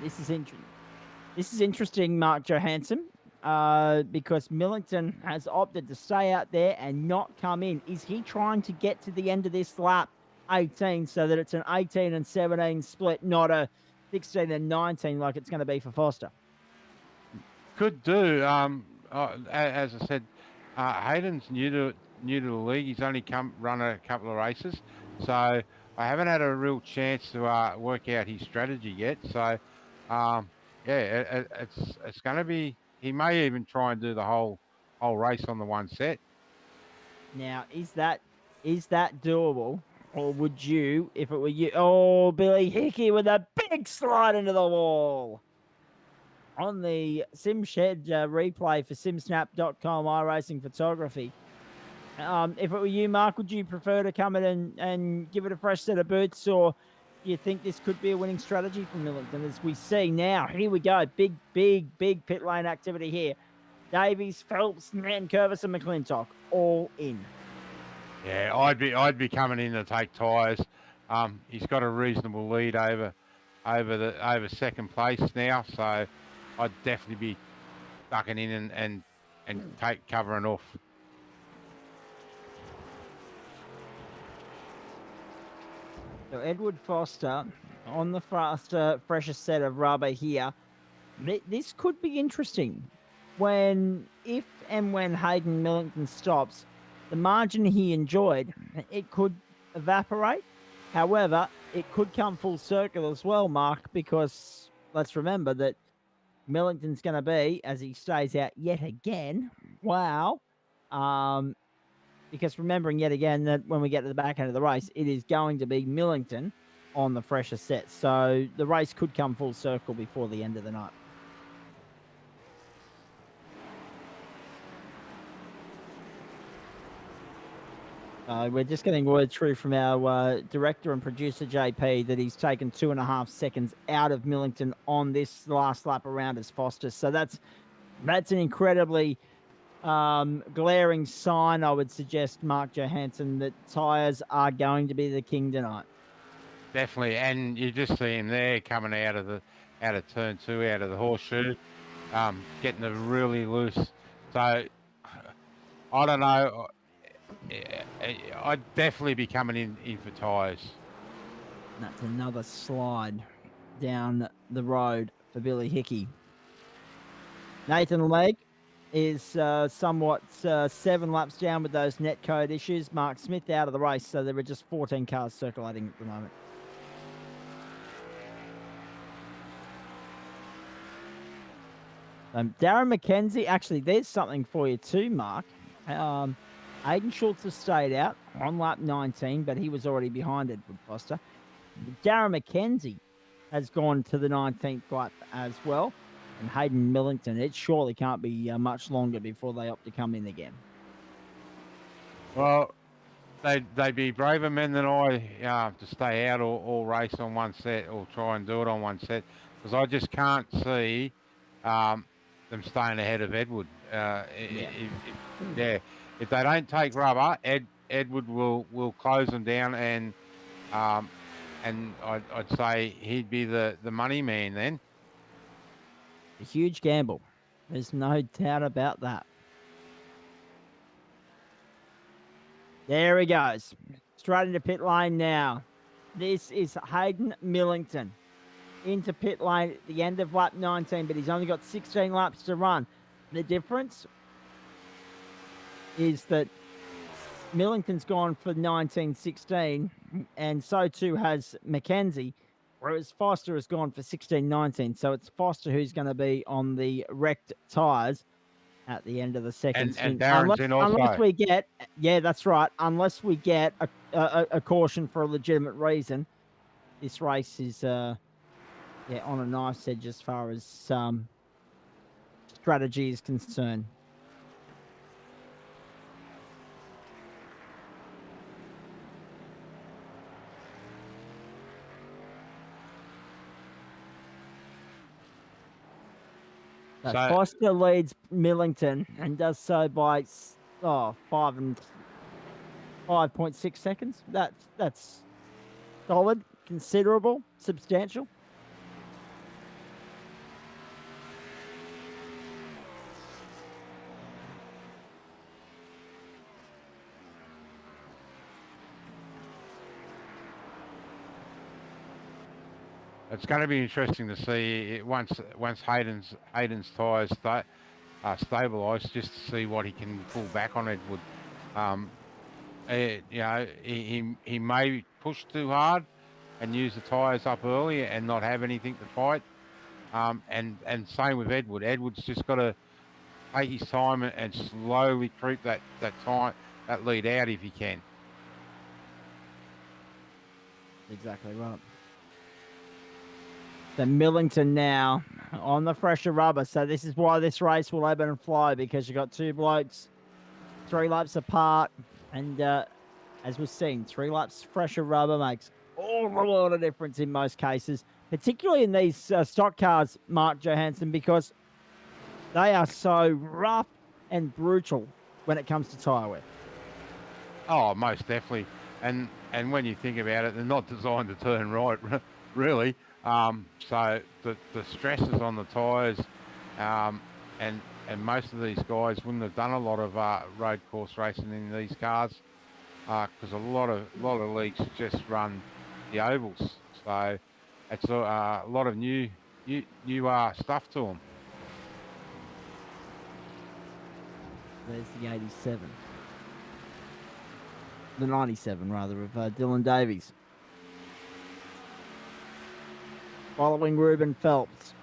this is interesting, Mark Johansson, because Millington has opted to stay out there and not come in. Is he trying to get to the end of this lap 18 so that it's an 18 and 17 split, not a 16 and 19 like it's going to be for Foster? could do. As I said, Hayden's new to the league. He's only run a couple of races, so I haven't had a real chance to work out his strategy yet. So, it's going to be. He may even try and do the whole race on the one set. Now, is that doable? Or would you, if it were you? Oh, Billy Hickey with a big slide into the wall. On the SimShed replay for simsnap.com iRacing photography. If it were you, Mark, would you prefer to come in and give it a fresh set of boots, or do you think this could be a winning strategy for Millington? As we see now, here we go. Big pit lane activity here. Davies, Phelps, Nankervis and McClintock all in. Yeah, I'd be coming in to take tyres. He's got a reasonable lead over second place now, so I'd definitely be ducking in and covering off. So Edward Foster on the faster, fresher set of rubber here. This could be interesting. If and when Hayden Millington stops, the margin he enjoyed, it could evaporate. However, it could come full circle as well, Mark, because let's remember that Millington's going to be, as he stays out yet again, wow. Because remembering yet again that when we get to the back end of the race, it is going to be Millington on the fresher set. So the race could come full circle before the end of the night. We're just getting word through from our director and producer, JP, that he's taken 2.5 seconds out of Millington on this last lap around as Foster. So that's an incredibly glaring sign, I would suggest, Mark Johansson, that tyres are going to be the king tonight. Definitely, and you just see him there coming out of turn 2, out of the horseshoe, getting it really loose. So I don't know. I'd definitely be coming in for tyres. That's another slide down the road for Billy Hickey. Nathan Legg is somewhat 7 laps down with those net code issues. Mark Smith out of the race, so there are just 14 cars circulating at the moment. Darren McKenzie, actually, there's something for you too, Mark. Aidan Schultz has stayed out on lap 19, but he was already behind Edward Foster. Darren McKenzie has gone to the 19th lap as well. And Hayden Millington, it surely can't be much longer before they opt to come in again. Well, they'd be braver men than I to stay out or race on one set or try and do it on one set, because I just can't see them staying ahead of Edward. If they don't take rubber, Edward will close them down, and I'd say he'd be the money man then. A huge gamble. There's no doubt about that. There he goes. Straight into pit lane now. This is Hayden Millington into pit lane at the end of lap 19, but he's only got 16 laps to run. The difference is that Millington's gone for 19.16, and so too has Mackenzie, whereas Foster has gone for 16.19. So it's Foster who's going to be on the wrecked tyres at the end of the second and Darren's in also. Unless we get, yeah, that's right. Unless we get a caution for a legitimate reason, this race is on a knife's edge as far as strategy is concerned. So Foster leads Millington and does so by 5.6 seconds. That's solid, considerable, substantial. It's going to be interesting to see once Hayden's tyres stabilised, just to see what he can pull back on Edward. He may push too hard and use the tyres up early and not have anything to fight. And same with Edward. Edward's just got to take his time and slowly creep that lead out if he can. Exactly right. The Millington now on the fresher rubber. So this is why this race will ebb and fly, because you've got two blokes 3 laps apart. And as we've seen, 3 laps fresher rubber makes all a lot of difference in most cases, particularly in these stock cars, Mark Johansson, because they are so rough and brutal when it comes to tyre wear. Oh, most definitely. And when you think about it, they're not designed to turn right, really. So the stresses on the tyres, and most of these guys wouldn't have done a lot of road course racing in these cars, because a lot of leagues just run the ovals. So it's a lot of new stuff to them. There's the 87. The 97, rather, of Dylan Davies. Following Ruben Phelps.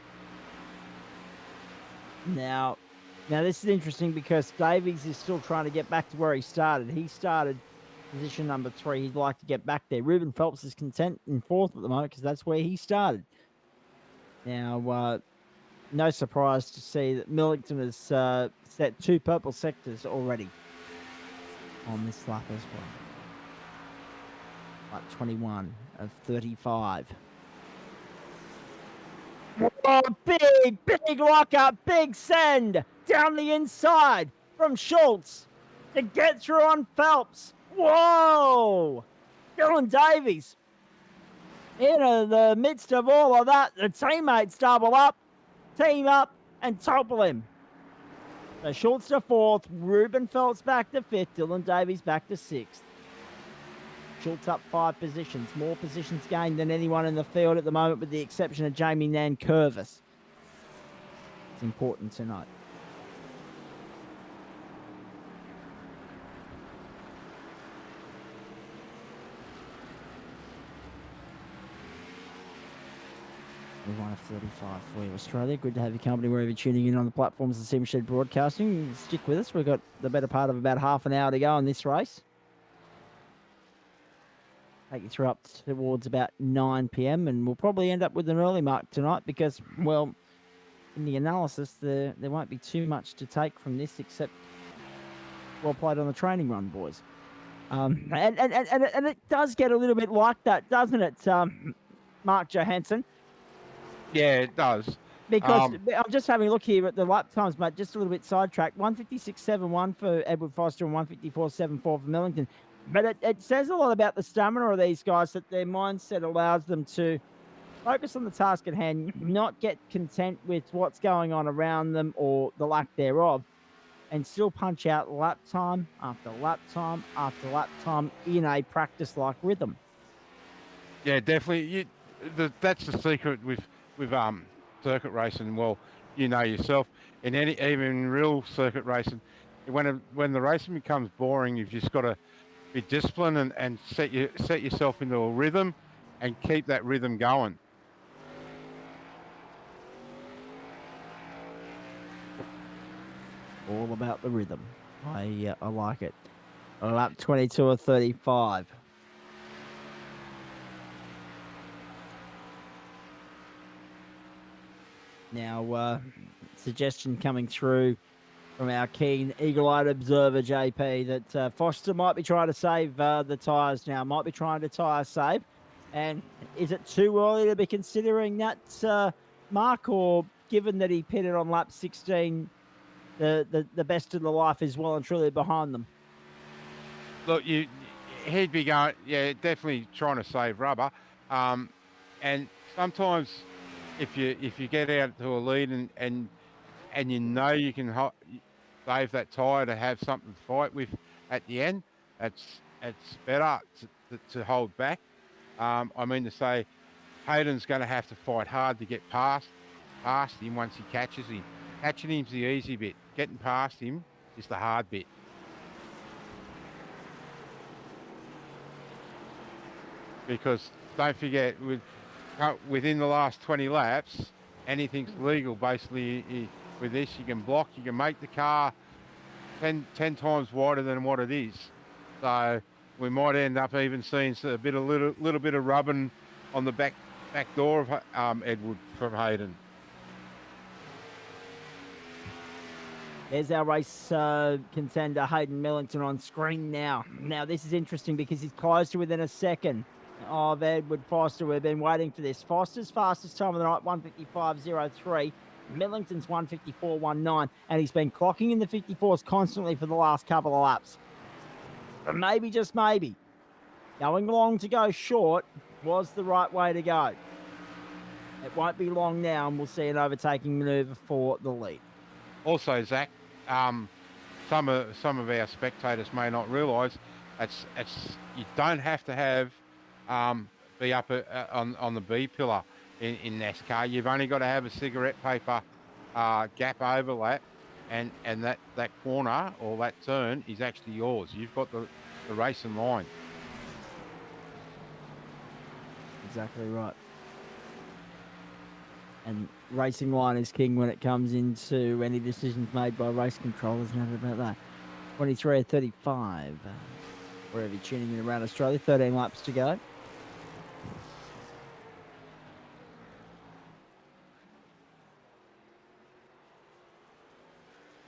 Now this is interesting because Davies is still trying to get back to where he started. He started position number 3. He'd like to get back there. Ruben Phelps is content in 4th at the moment because that's where he started. Now, no surprise to see that Millington has set 2 purple sectors already on this lap as well. Lap 21 of 35. Oh, big lockup, big send down the inside from Schultz to get through on Phelps. Whoa! Dylan Davies. In the midst of all of that, the teammates double up, team up, and topple him. So Schultz to 4th, Ruben Phelps back to 5th, Dylan Davies back to 6th. Schultz up 5 positions, more positions gained than anyone in the field at the moment, with the exception of Jamie Nankervis. It's important to note. We won a 35 for you, Australia. Good to have your company wherever you're tuning in on the platforms of Sim Shed Broadcasting. Stick with us. We've got the better part of about half an hour to go on this race. Take you through up towards about 9 p.m. and we'll probably end up with an early mark tonight because, well, in the analysis, there won't be too much to take from this except well played on the training run, boys. And it does get a little bit like that, doesn't it, Mark Johansson? Yeah, it does. Because I'm just having a look here at the lap times, mate, just a little bit sidetracked. 156.71 for Edward Foster and 154.74 for Millington. But it says a lot about the stamina of these guys, that their mindset allows them to focus on the task at hand, not get content with what's going on around them or the lack thereof, and still punch out lap time after lap time after lap time in a practice-like rhythm. Yeah, definitely. That's the secret with circuit racing. Well, you know yourself, even real circuit racing, when the racing becomes boring, you've just got to be disciplined and set yourself into a rhythm and keep that rhythm going. All about the rhythm. I like it. Lap 22 or 35. Now, suggestion coming through from our keen, eagle-eyed observer, JP, that Foster might be trying to save the tyres now, might be trying to tyre save. And is it too early to be considering that, Mark, or given that he pitted on lap 16, the best of the life is well and truly behind them? Look, he'd be going, yeah, definitely trying to save rubber. And sometimes if you get out to a lead and you know you can save that tyre to have something to fight with at the end, it's better to hold back. I mean to say, Hayden's going to have to fight hard to get past him once he catches him. Catching him's the easy bit. Getting past him is the hard bit. Because don't forget, within the last 20 laps, anything's legal. Basically, with this, you can block, you can make the car 10 times wider than what it is. So we might end up even seeing a little bit of rubbing on the back door of Edward from Hayden. There's our race contender, Hayden Millington, on screen now. Now, this is interesting because he's close to within a second of Edward Foster. We've been waiting for this. Foster's fastest time of the night, 1:55.03. Millington's 1:54.19. And he's been clocking in the 54s constantly for the last couple of laps. But maybe, just maybe, going long to go short was the right way to go. It won't be long now, and we'll see an overtaking manoeuvre for the lead. Also, Zach, some of our spectators may not realise it's you don't have to have be up on the B pillar in NASCAR. You've only got to have a cigarette paper gap overlap, and that corner or that turn is actually yours. You've got the racing line. Exactly right. And racing line is king when it comes into any decisions made by race controllers. No doubt about that. 23 or 35. Wherever you're tuning in around Australia, 13 laps to go.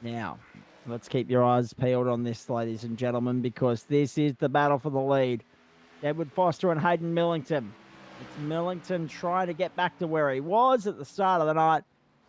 Now, let's keep your eyes peeled on this, ladies and gentlemen, because this is the battle for the lead. Edward Foster and Hayden Millington. It's Millington trying to get back to where he was at the start of the night.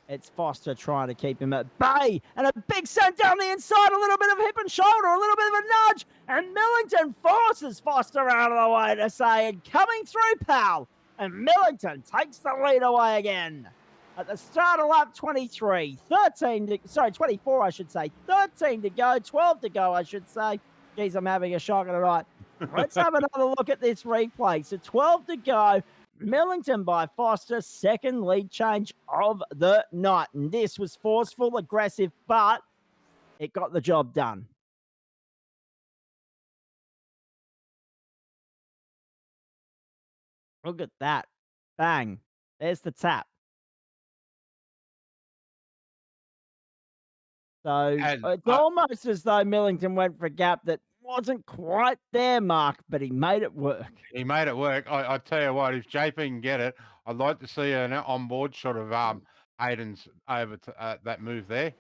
It's Foster trying to keep him at bay. And a big send down the inside, a little bit of hip and shoulder, a little bit of a nudge. And Millington forces Foster out of the way to say, and coming through, pal. And Millington takes the lead away again. At the start of lap 23, 24, I should say. 13 to go, 12 to go, I should say. Geez, I'm having a shocker tonight. Let's have another look at this replay. So 12 to go. Millington by Foster, second lead change of the night. And this was forceful, aggressive, but it got the job done. Look at that. Bang. There's the tap. So it's almost as though Millington went for a gap that wasn't quite there, Mark, but he made it work. He made it work. I tell you what, if JP can get it, I'd like to see an onboard shot of Hayden's over to, that move there.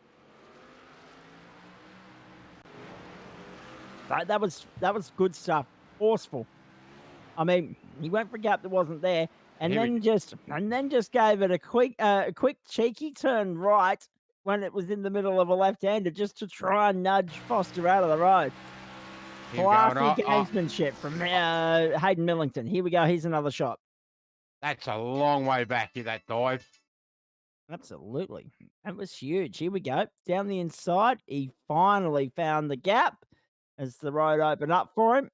That was good stuff. Forceful. I mean, he went for a gap that wasn't there, and then just gave it a quick cheeky turn right when it was in the middle of a left-hander, just to try and nudge Foster out of the road. Classy gamesmanship from Hayden Millington. Here we go. Here's another shot. That's a long way back here, that dive. Absolutely. That was huge. Here we go. Down the inside. He finally found the gap as the road opened up for him.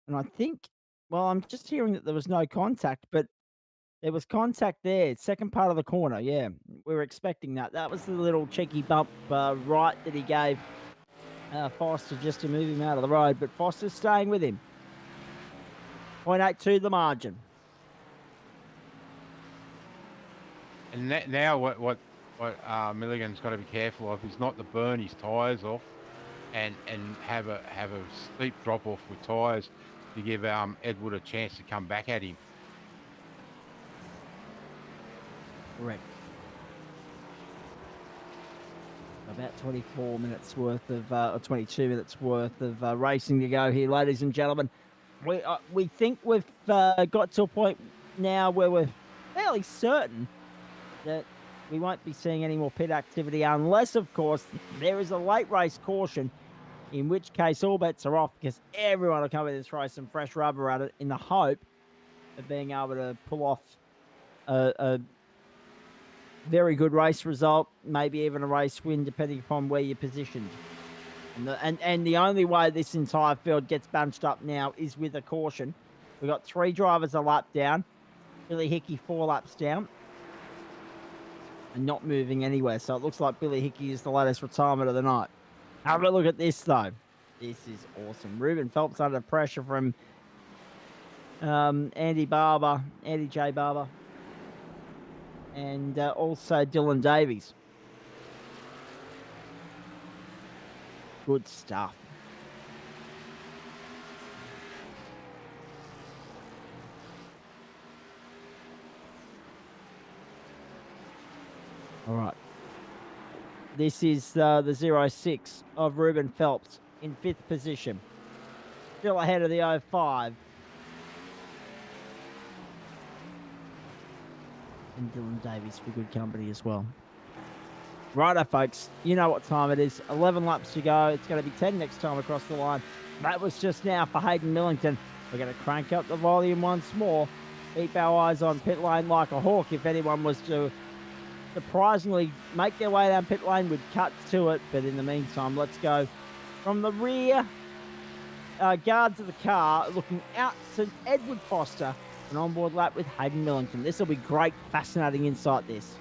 And I think, well, I'm just hearing that there was no contact, but there was contact there. Second part of the corner. Yeah, we were expecting that. That was the little cheeky bump right that he gave Foster just to move him out of the road. But Foster's staying with him. 0.82 the margin. And now what Milligan's got to be careful of is not to burn his tyres off and have a steep drop off with tyres to give Edward a chance to come back at him. Correct. About 24 minutes worth of, or 22 minutes worth of racing to go here, ladies and gentlemen. We think we've got to a point now where we're fairly certain that we won't be seeing any more pit activity unless, of course, there is a late race caution, in which case all bets are off because everyone will come in and throw some fresh rubber at it in the hope of being able to pull off a very good race result, maybe even a race win, depending upon where you're positioned. And the only way this entire field gets bunched up now is with a caution. We've got 3 drivers a lap down. Billy Hickey 4 laps down. And not moving anywhere. So it looks like Billy Hickey is the latest retirement of the night. Have a look at this, though. This is awesome. Ruben Phelps under pressure from Andy J. Barber. And also Dylan Davies. Good stuff. All right. This is the 06 of Ruben Phelps in 5th position. Still ahead of the 05. And Dylan Davies for good company as well. Righto, folks. You know what time it is. 11 laps to go. It's going to be 10 next time across the line. That was just now for Hayden Millington. We're going to crank up the volume once more. Keep our eyes on pit lane like a hawk. If anyone was to surprisingly make their way down pit lane, we'd cut to it. But in the meantime, let's go from the rear guards of the car looking out to Edward Foster, an onboard lap with Hayden Millington. This will be great, fascinating insight, this.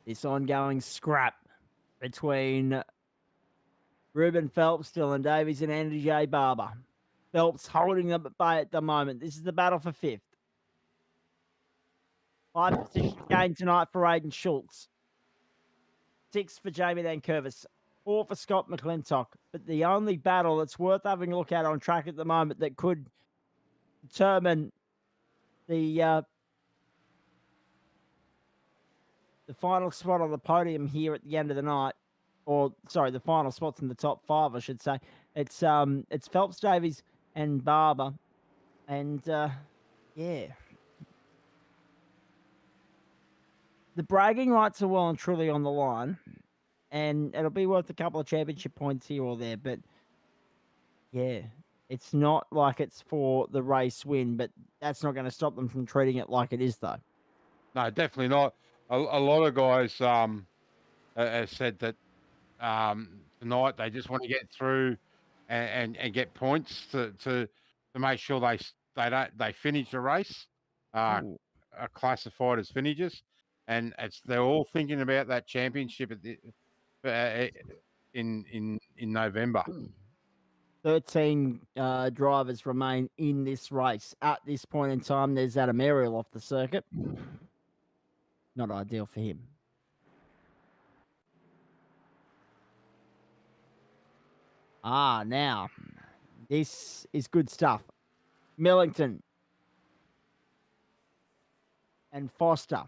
This ongoing scrap between Ruben Phelps, Dylan Davies, and Andy J. Barber. Phelps holding them at bay at the moment. This is the battle for fifth. 5 positions gained tonight for Aiden Schultz. 6 for Jamie Dankervis. 4 for Scott McClintock. But the only battle that's worth having a look at on track at the moment that could determine the final spot on the podium here at the end of the night, or sorry, the final spots in the top 5, I should say. It's Phelps, Davies, and Barber, and yeah, the bragging rights are well and truly on the line, and it'll be worth a couple of championship points here or there. But yeah, it's not like it's for the race win, but that's not going to stop them from treating it like it is, though. No, definitely not. A lot of guys have said that tonight they just want to get through and get points to make sure they finish the race, are classified as finishers, and they're all thinking about that championship in November. 13 drivers remain in this race at this point in time. There's Adam Ariel off the circuit. Not ideal for him. Now, this is good stuff. Millington and Foster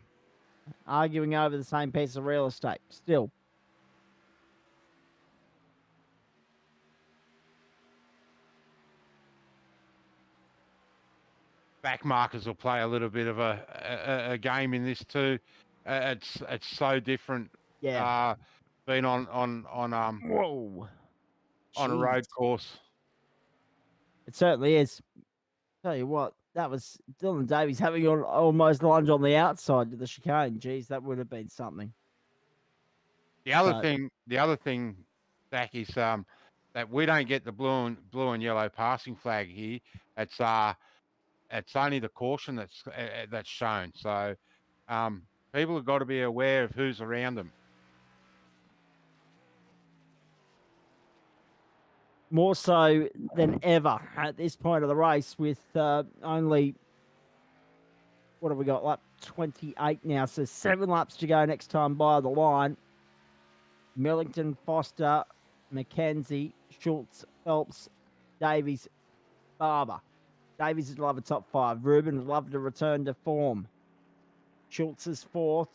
arguing over the same piece of real estate still. Back markers will play a little bit of a game in this too. It's so different. Yeah. Being on Whoa. on a road course. It certainly is. Tell you what, that was Dylan Davies having almost lunge on the outside to the chicane. Geez, that would have been something. The other thing, Zach, is that we don't get the blue and yellow passing flag here. It's only the caution that's shown. So People have got to be aware of who's around them. More so than ever at this point of the race, with only, what have we got, lap 28 now, so 7 laps to go next time by the line. Millington, Foster, McKenzie, Schultz, Phelps, Davies, Barber. Davies would love a top 5. Ruben would love to return to form. Schultz is 4th.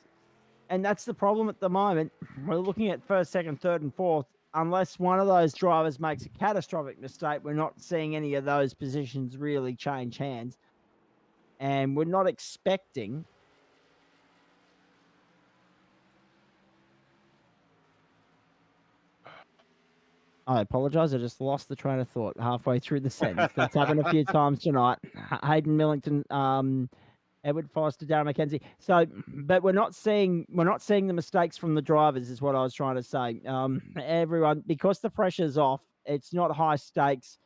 And that's the problem at the moment. We're looking at 1st, 2nd, 3rd, and 4th. Unless one of those drivers makes a catastrophic mistake, we're not seeing any of those positions really change hands. And we're not expecting I apologize. I just lost the train of thought halfway through the sentence. That's happened a few times tonight. Hayden Millington, Edward Foster, Darren McKenzie. So, but we're not seeing the mistakes from the drivers, is what I was trying to say. Everyone, because the pressure's off, it's not high stakes.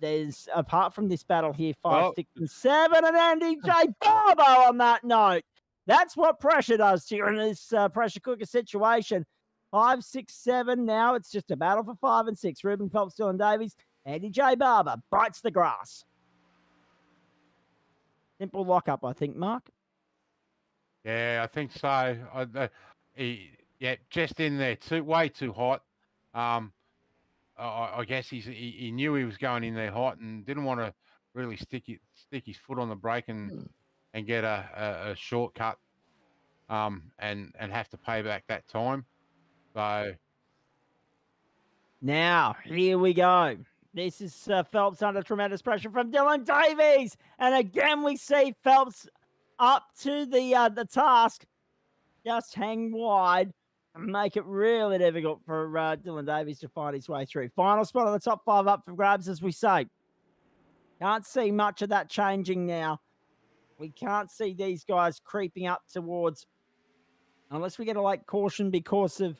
There's, apart from this battle here, 5, 6, and 7, and Andy J. Barbo on that note. That's what pressure does to you in this pressure cooker situation. 5, 6, 7. Now it's just a battle for 5 and 6. Ruben Phelps, Dylan Davies. Andy J. Barber bites the grass. Simple lockup, I think, Mark. Yeah, I think so. Just in there, way too hot. I guess he knew he was going in there hot and didn't want to really stick his foot on the brake and get a shortcut, and have to pay back that time. So now here we go. This is Phelps under tremendous pressure from Dylan Davies, and again we see Phelps up to the task. Just hang wide and make it really difficult for Dylan Davies to find his way through. Final spot of the top 5 up for grabs, as we say. Can't see much of that changing now. We can't see these guys creeping up towards, unless we get a late caution because of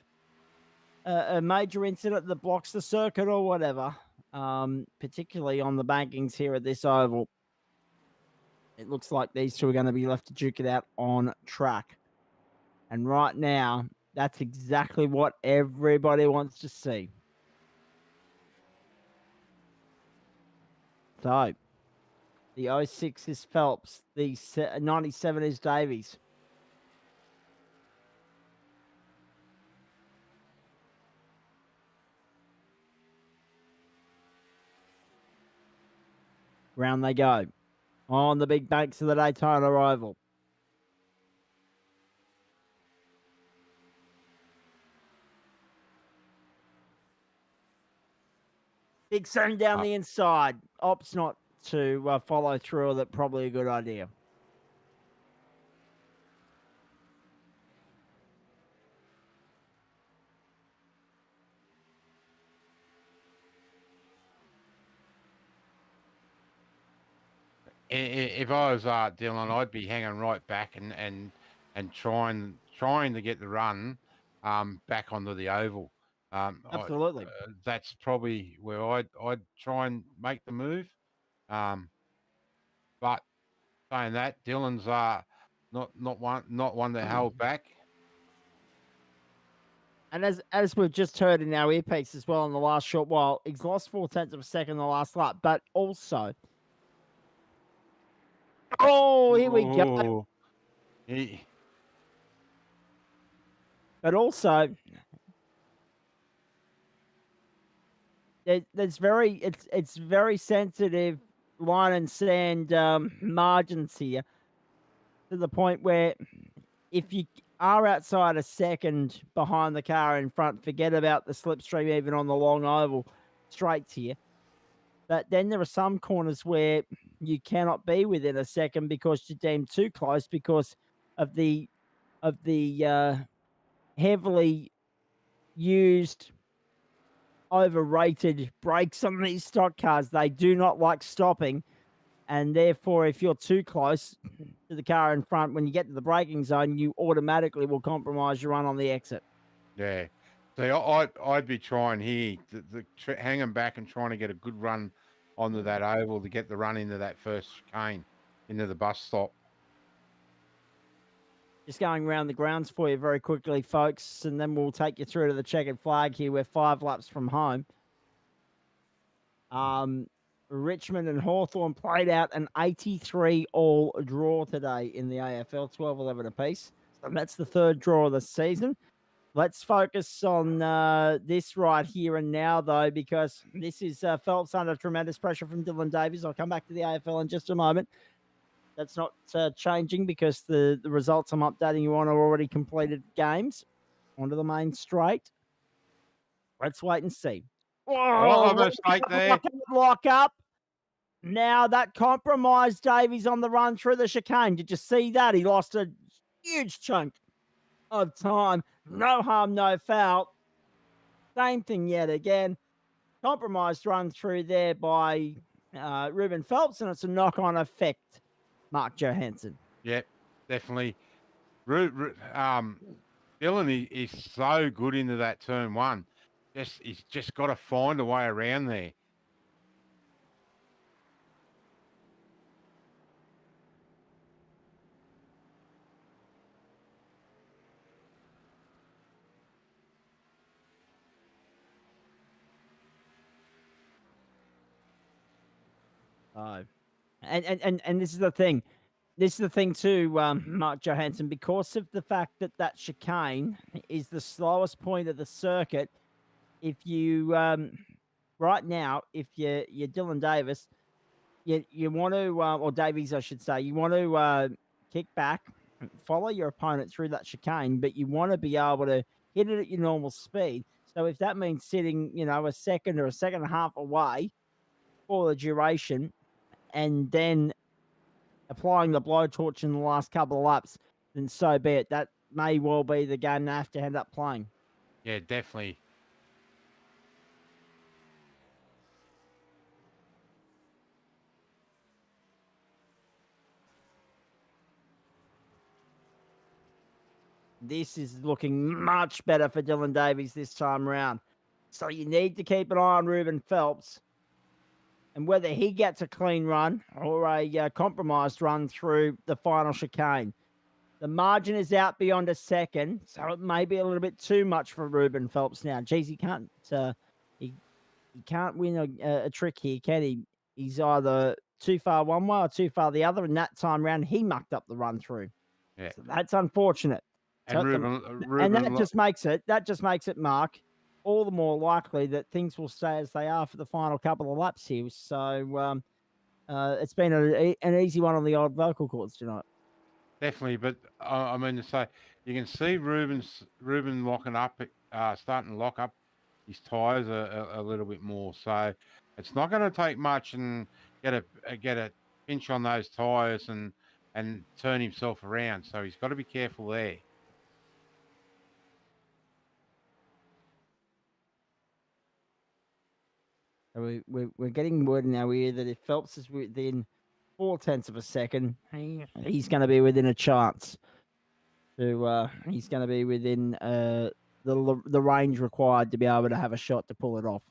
a major incident that blocks the circuit or whatever, particularly on the bankings here at this oval. It looks like these two are going to be left to duke it out on track. And right now, that's exactly what everybody wants to see. So, the 06 is Phelps. The 97 is Davies. Round they go on the big banks of the Daytona Oval. Big sun down the inside. Opts not to follow through. That's probably a good idea. if I was Dylan, I'd be hanging right back and trying to get the run back onto the oval. Absolutely. That's probably where I'd try and make the move. But saying that, Dylan's not one that held back. And as we've just heard in our earpiece as well in the last short while, he's lost 0.4 of a second in the last lap, but also, here we go. But also, it's very sensitive line and sand margins here, to the point where if you are outside a second behind the car in front, forget about the slipstream even on the long oval straights here. But then there are some corners where you cannot be within a second because you're deemed too close because of the heavily used, overrated brakes on these stock cars. They do not like stopping. And therefore, if you're too close to the car in front, when you get to the braking zone, you automatically will compromise your run on the exit. Yeah. See, I'd be trying here, hanging back and trying to get a good run onto that oval to get the run into that first chicane, into the bus stop. Just going around the grounds for you very quickly, folks, and then we'll take you through to the checkered flag here. We're 5 laps from home. Richmond and Hawthorn played out an 83-all draw today in the AFL, 12-11 apiece. So that's the third draw of the season. Let's focus on this right here and now, though, because this is Phelps under tremendous pressure from Dylan Davies. I'll come back to the AFL in just a moment. That's not changing because the results I'm updating you on are already completed games. Onto the main straight. Let's wait and see. Oh, mistake there. Lock up. Now that compromised Davies on the run through the chicane. Did you see that? He lost a huge chunk of time. No harm, no foul. Same thing yet again. Compromised run through there by Ruben Phelps, and it's a knock-on effect. Mark Johansson. Yep, definitely. Dylan is so good into that turn one. He's just got to find a way around there. Oh, and this is the thing. This is the thing too, Mark Johansson, because of the fact that that chicane is the slowest point of the circuit. If you right now, if you're Dylan Davis, you want to or Davies, I should say, you want to kick back, follow your opponent through that chicane, but you want to be able to hit it at your normal speed. So if that means sitting, a second or a second and a half away for the duration, and then applying the blowtorch in the last couple of laps, then so be it. That may well be the game they have to end up playing. Yeah, definitely. This is looking much better for Dylan Davies this time around. So you need to keep an eye on Ruben Phelps and whether he gets a clean run or a compromised run through the final chicane. The margin is out beyond a second, so it may be a little bit too much for Ruben Phelps now. Geez, he can't win a trick here, can he? He's either too far one way or too far the other, and that time round he mucked up the run through. Yeah, so that's unfortunate. And and that just makes it, Mark, all the more likely that things will stay as they are for the final couple of laps here. So it's been an easy one on the old vocal cords tonight. Definitely, but I mean to say, you can see Ruben locking up, starting to lock up his tyres a little bit more. So it's not going to take much and get a pinch on those tyres and turn himself around. So he's got to be careful there. We're getting word in our ear that if Phelps is within 0.4 of a second, he's going to be within a chance. He's going to be within the range required to be able to have a shot to pull it off.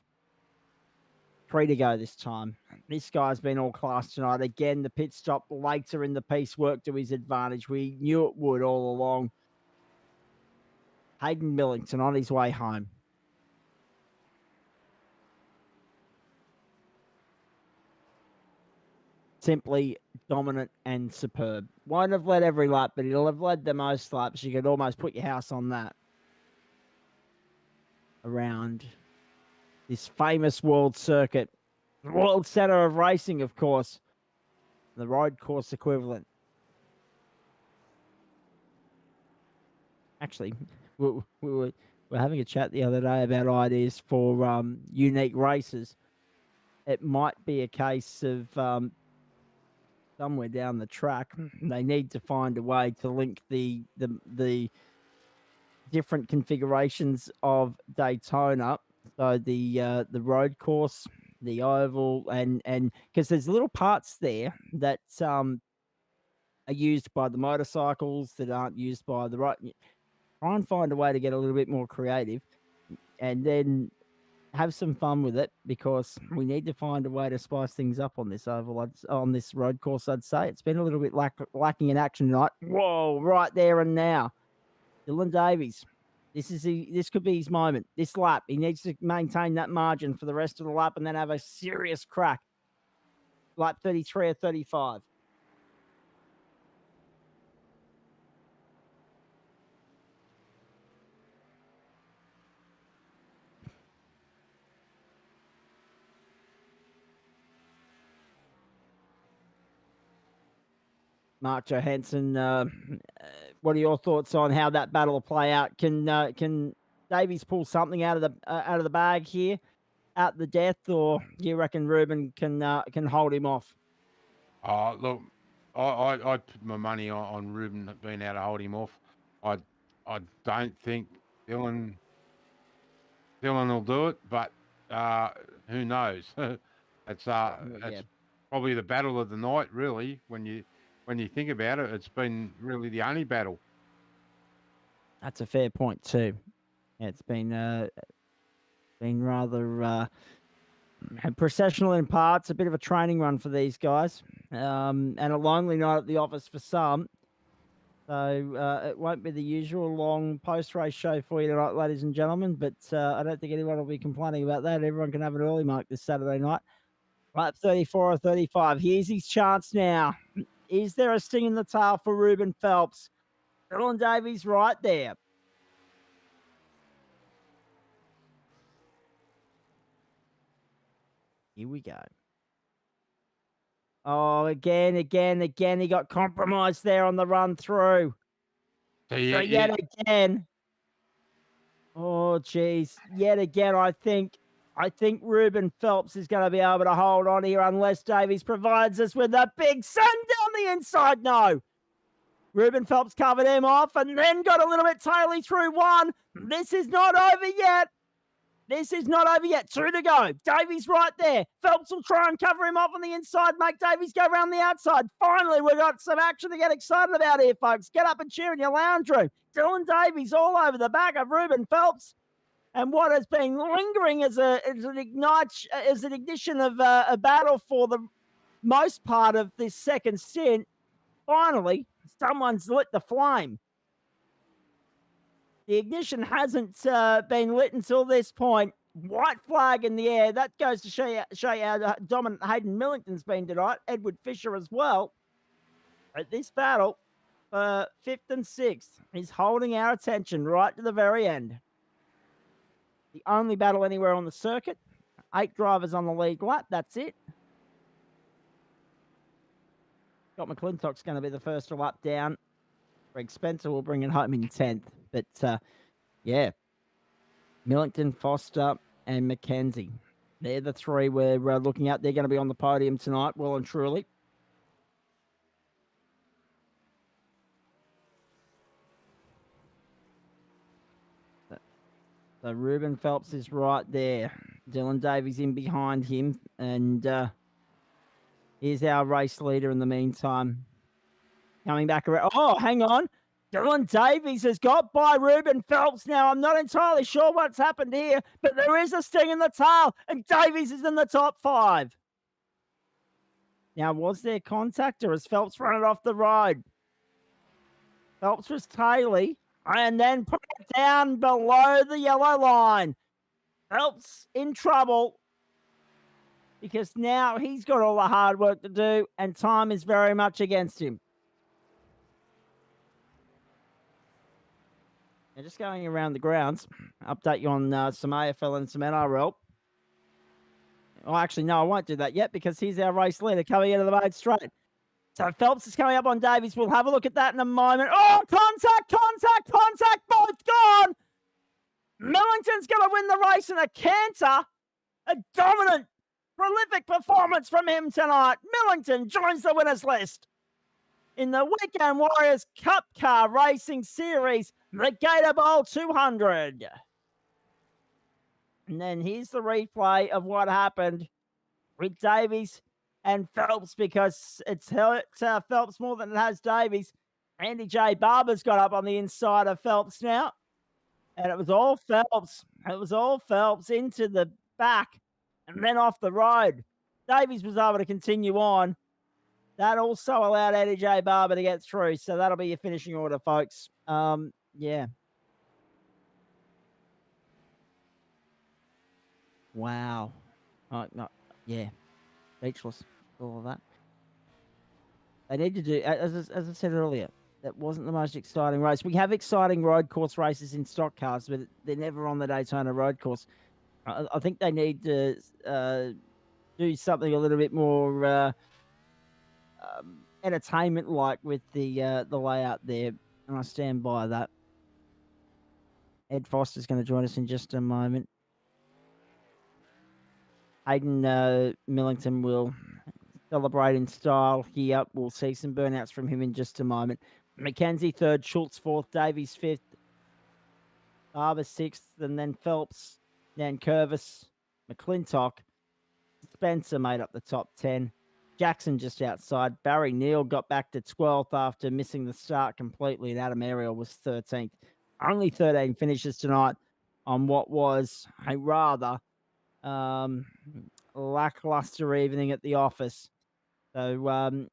3 to go this time. This guy's been all class tonight. Again, the pit stop later in the piece worked to his advantage. We knew it would all along. Hayden Millington on his way home. Simply dominant and superb. Won't have led every lap, but he'll have led the most laps. You could almost put your house on that. Around this famous world circuit. The World Centre of Racing, of course. The road course equivalent. Actually, we were having a chat the other day about ideas for unique races. It might be a case of somewhere down the track, they need to find a way to link the different configurations of Daytona. So the road course, the oval, and because there's little parts there that are used by the motorcycles that aren't used by the road. Try and find a way to get a little bit more creative, and then have some fun with it because we need to find a way to spice things up on this oval, on this road course. I'd say it's been a little bit lacking in action tonight. Whoa, right there and now, Dylan Davies. This could be his moment. This lap, he needs to maintain that margin for the rest of the lap and then have a serious crack. Lap 33 or 35. Mark Johansson, what are your thoughts on how that battle will play out? Can Davies pull something out of the bag here, out the death, or do you reckon Ruben can hold him off? Oh, look, I'd put my money on Ruben being able to hold him off. I don't think Dylan will do it, but who knows? It's probably the battle of the night, really. When you think about it, it's been really the only battle. That's a fair point too. Yeah, it's been rather processional in parts, a bit of a training run for these guys, and a lonely night at the office for some. So it won't be the usual long post-race show for you tonight, ladies and gentlemen, but I don't think anyone will be complaining about that. Everyone can have an early mark this Saturday night. Lap 34 or 35. Here's his chance now. Is there a sting in the tail for Ruben Phelps? Dylan Davies right there. Here we go. Oh, again. He got compromised there on the run through. So yet again. Oh, geez. Yet again, I think Ruben Phelps is going to be able to hold on here unless Davies provides us with a big send down the inside. No. Ruben Phelps covered him off and then got a little bit taily through one. This is not over yet. Two to go. Davies right there. Phelps will try and cover him off on the inside, make Davies go around the outside. Finally, we've got some action to get excited about here, folks. Get up and cheer in your lounge room. Dylan Davies all over the back of Ruben Phelps. And what has been lingering as an ignition of a battle for the most part of this second stint. Finally, someone's lit the flame. The ignition hasn't been lit until this point. White flag in the air. That goes to show you how dominant Hayden Millington's been tonight. Edward Fisher as well. At this battle, 5th and 6th, is holding our attention right to the very end. The only battle anywhere on the circuit. 8 drivers on the lead lap. That's it. Scott McClintock's going to be the first lap down. Greg Spencer will bring it home in 10th. But, yeah, Millington, Foster, and McKenzie. They're the 3 we're looking at. They're going to be on the podium tonight, well and truly. So Ruben Phelps is right there. Dylan Davies in behind him. And here's our race leader in the meantime. Coming back around. Oh, hang on. Dylan Davies has got by Ruben Phelps now. I'm not entirely sure what's happened here, but there is a sting in the tail, and Davies is in the top 5. Now, was there contact, or has Phelps run it off the road? Phelps was taily, and then put it down below the yellow line. Phelps in trouble because now he's got all the hard work to do, and time is very much against him. And just going around the grounds, update you on some AFL and some NRL. Oh, actually, no, I won't do that yet because he's our race leader coming into the main straight. So Phelps is coming up on Davies. We'll have a look at that in a moment. Oh, contact, both gone. Millington's going to win the race in a canter. A dominant, prolific performance from him tonight. Millington joins the winners list in the Weekend Warriors Cup Car Racing Series, the Gator Bowl 200. And then here's the replay of what happened with Davies and Phelps, because it's hurt Phelps more than it has Davies. Andy J. Barber's got up on the inside of Phelps now. And it was all Phelps. Into the back and then off the road. Davies was able to continue on. That also allowed Eddie J. Barber to get through. So that'll be your finishing order, folks. Yeah. Wow. No, yeah. Speechless. All of that. They need to do, as I said earlier, that wasn't the most exciting race. We have exciting road course races in stock cars, but they're never on the Daytona road course. I think they need to do something a little bit more entertainment-like with the layout there, and I stand by that. Ed Foster's going to join us in just a moment. Hayden Millington will celebrate in style here. We'll see some burnouts from him in just a moment. Mackenzie third, Schultz fourth, Davies fifth, Barber sixth, and then Phelps, then Curvis, McClintock, Spencer made up the top 10. Jackson just outside. Barry Neal got back to 12th after missing the start completely, and Adam Ariel was 13th. Only 13 finishes tonight on what was a rather lackluster evening at the office. So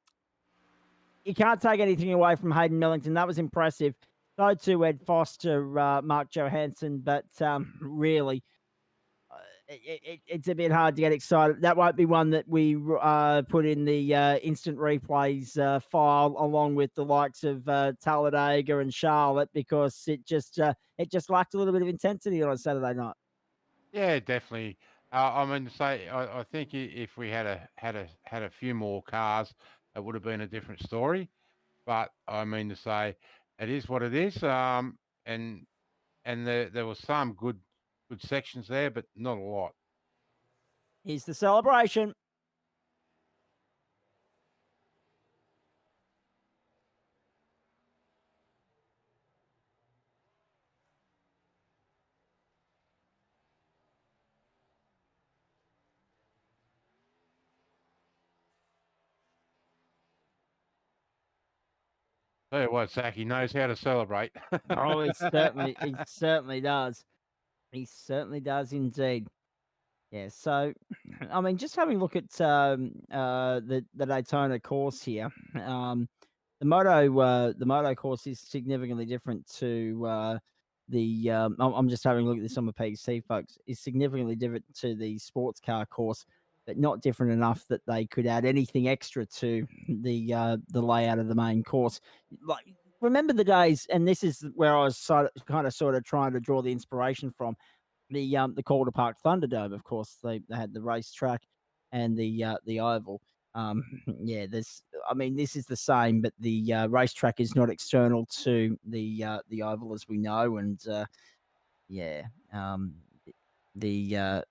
you can't take anything away from Hayden Millington. That was impressive. So too Ed Foster, Mark Johansson, but really, it's a bit hard to get excited. That won't be one that we put in the instant replays file along with the likes of Talladega and Charlotte, because it just lacked a little bit of intensity on a Saturday night. Yeah, definitely. I mean, I think if we had a few more cars, it would have been a different story. But I mean to say, it is what it is. And there was some good sections there, but not a lot. Here's the celebration. Tell you what, Zach, he knows how to celebrate. Oh, he certainly does. He certainly does indeed. Yeah, so I mean, just having a look at the Daytona course here, the moto course is significantly different to the. I'm just having a look at this on the PC, folks. Is significantly different to the sports car course, but not different enough that they could add anything extra to the layout of the main course. Like, remember the days, and this is where I was sort of trying to draw the inspiration from the Calder Park Thunderdome. Of course, they had the racetrack and the oval. Yeah, this is the same, but the racetrack is not external to the oval, as we know, and yeah, the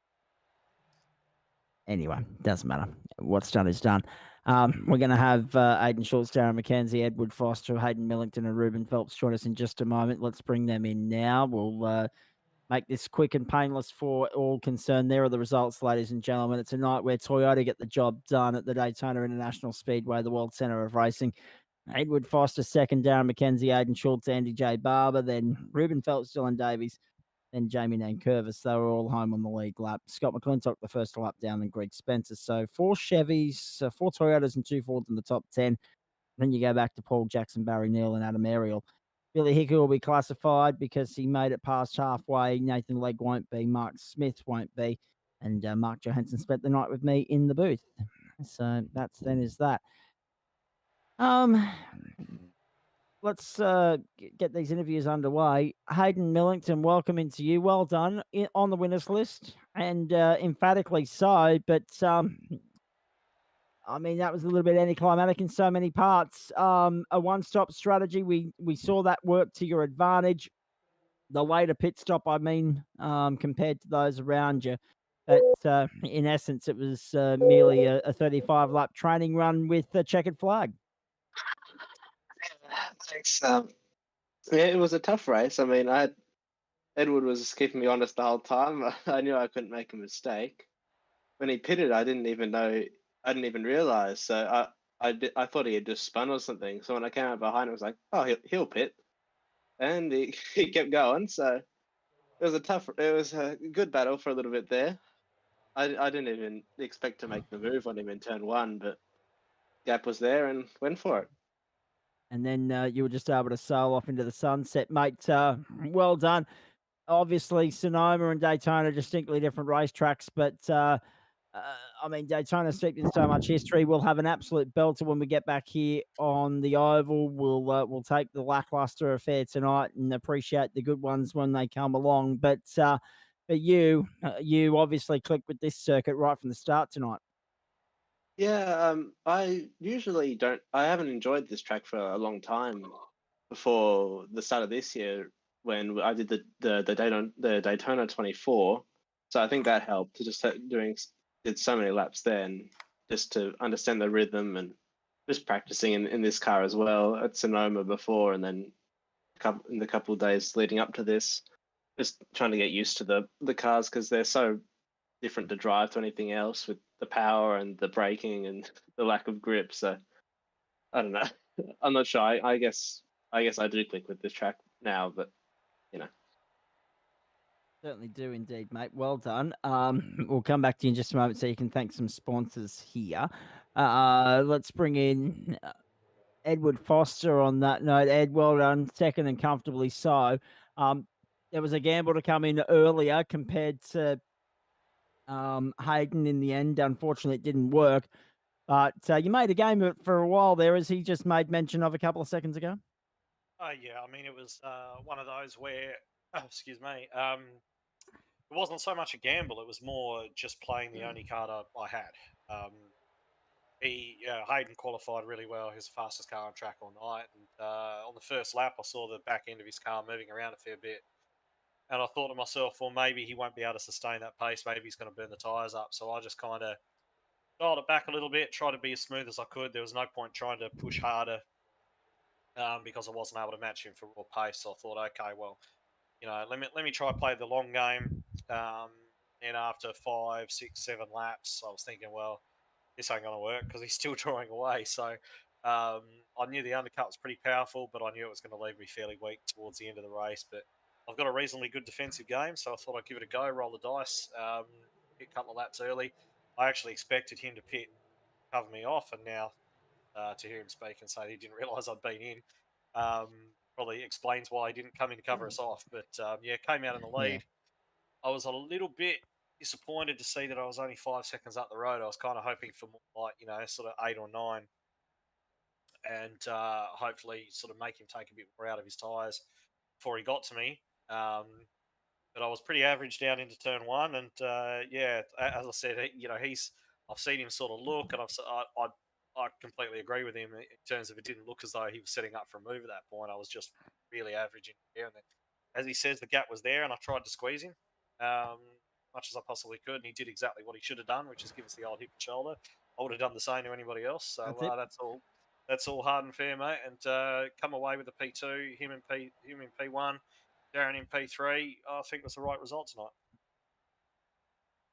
anyway, doesn't matter. What's done is done. We're going to have Aiden Schultz, Darren McKenzie, Edward Foster, Hayden Millington, and Ruben Phelps join us in just a moment. Let's bring them in now. We'll make this quick and painless for all concerned. There are the results, ladies and gentlemen. It's a night where Toyota get the job done at the Daytona International Speedway, the world center of racing. Edward Foster second, Darren McKenzie, Aiden Schultz, Andy J. Barber, then Ruben Phelps, Dylan Davies, then Jamie Nankervis. They were all home on the lead lap. Scott McClintock the first lap down, then Greg Spencer. So 4 Chevys, 4 Toyotas and 2 Fords in the top 10. Then you go back to Paul Jackson, Barry Neal, and Adam Ariel. Billy Hickey will be classified because he made it past halfway. Nathan Legg won't be. Mark Smith won't be. And Mark Johansson spent the night with me in the booth. So that's then is that. Let's get these interviews underway. Hayden Millington, welcome into you. Well done on the winners list, and emphatically so. But I mean, that was a little bit anticlimactic in so many parts. A one-stop strategy, we saw that work to your advantage. The later pit stop, I mean, compared to those around you. But in essence, it was merely a 35-lap training run with a checkered flag. Thanks. Yeah, it was a tough race. I mean, Edward was keeping me honest the whole time. I knew I couldn't make a mistake. When he pitted, I didn't even realize. So I thought he had just spun or something. So when I came out behind, I was like, oh, he'll pit, and he kept going. So it was a good battle for a little bit there. I didn't even expect to make the move on him in turn one, but gap was there and went for it. And then you were just able to sail off into the sunset, mate. Well done. Obviously, Sonoma and Daytona are distinctly different racetracks, but I mean, Daytona steeped in so much history. We'll have an absolute belter when we get back here on the oval. We'll take the lackluster affair tonight and appreciate the good ones when they come along. But you obviously clicked with this circuit right from the start tonight. Yeah, I usually don't. I haven't enjoyed this track for a long time before the start of this year when I did the Daytona 24. So I think that helped to just did so many laps then just to understand the rhythm and just practicing in this car as well at Sonoma before and then in the couple of days leading up to this, just trying to get used to the cars because they're so different to drive to anything else with the power and the braking and the lack of grip. So I don't know. I'm not sure. I guess I do click with this track now, but you know. Certainly do indeed, mate. Well done. We'll come back to you in just a moment so you can thank some sponsors here. Let's bring in Edward Foster on that note. Ed, well done. Second and comfortably so. There was a gamble to come in earlier compared to Hayden in the end. Unfortunately, it didn't work. But you made a game of it for a while there, as he just made mention of a couple of seconds ago. Yeah, I mean, it was one of those where, excuse me, it wasn't so much a gamble. It was more just playing the only card I had. Hayden qualified really well. He was the fastest car on track all night. And on the first lap, I saw the back end of his car moving around a fair bit. And I thought to myself, well, maybe he won't be able to sustain that pace. Maybe he's going to burn the tyres up. So I just kind of dialed it back a little bit, tried to be as smooth as I could. There was no point trying to push harder because I wasn't able to match him for raw pace. So I thought, okay, well, let me try play the long game. And after 5, 6, 7 laps, I was thinking, well, this ain't going to work because he's still drawing away. So I knew the undercut was pretty powerful, but I knew it was going to leave me fairly weak towards the end of the race. But I've got a reasonably good defensive game, so I thought I'd give it a go, roll the dice, hit a couple of laps early. I actually expected him to cover me off, and now to hear him speak and say he didn't realise I'd been in probably explains why he didn't come in to cover us off. But came out in the lead. Yeah. I was a little bit disappointed to see that I was only 5 seconds up the road. I was kind of hoping for more like, sort of 8 or 9 and hopefully sort of make him take a bit more out of his tyres before he got to me. But I was pretty average down into turn one. And as I said, I've seen him sort of look, and I completely agree with him in terms of it didn't look as though he was setting up for a move at that point. I was just really averaging there. And then, as he says, the gap was there, and I tried to squeeze him much as I possibly could, and he did exactly what he should have done, which is give us the old hip and shoulder. I would have done the same to anybody else. So that's all hard and fair, mate. And come away with the P2, him in P1, Darren in P3. I think was the right result tonight.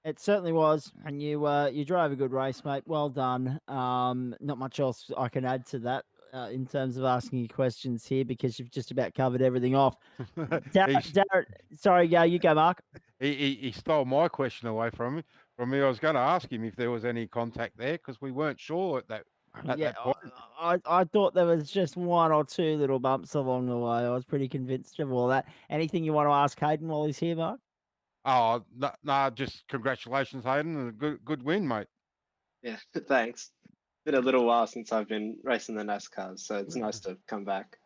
It certainly was, and you drove a good race, mate. Well done. Not much else I can add to that in terms of asking you questions here because you've just about covered everything off. Darren, sorry, you go, Mark. He stole my question away from me. I was going to ask him if there was any contact there because we weren't sure at that point. I thought there was just 1 or 2 little bumps along the way. I was pretty convinced of all that. Anything you want to ask Hayden while he's here, Mark? Oh, no, just congratulations, Hayden, and a good win, mate. Yeah, thanks. It's been a little while since I've been racing the NASCARs, so it's nice to come back.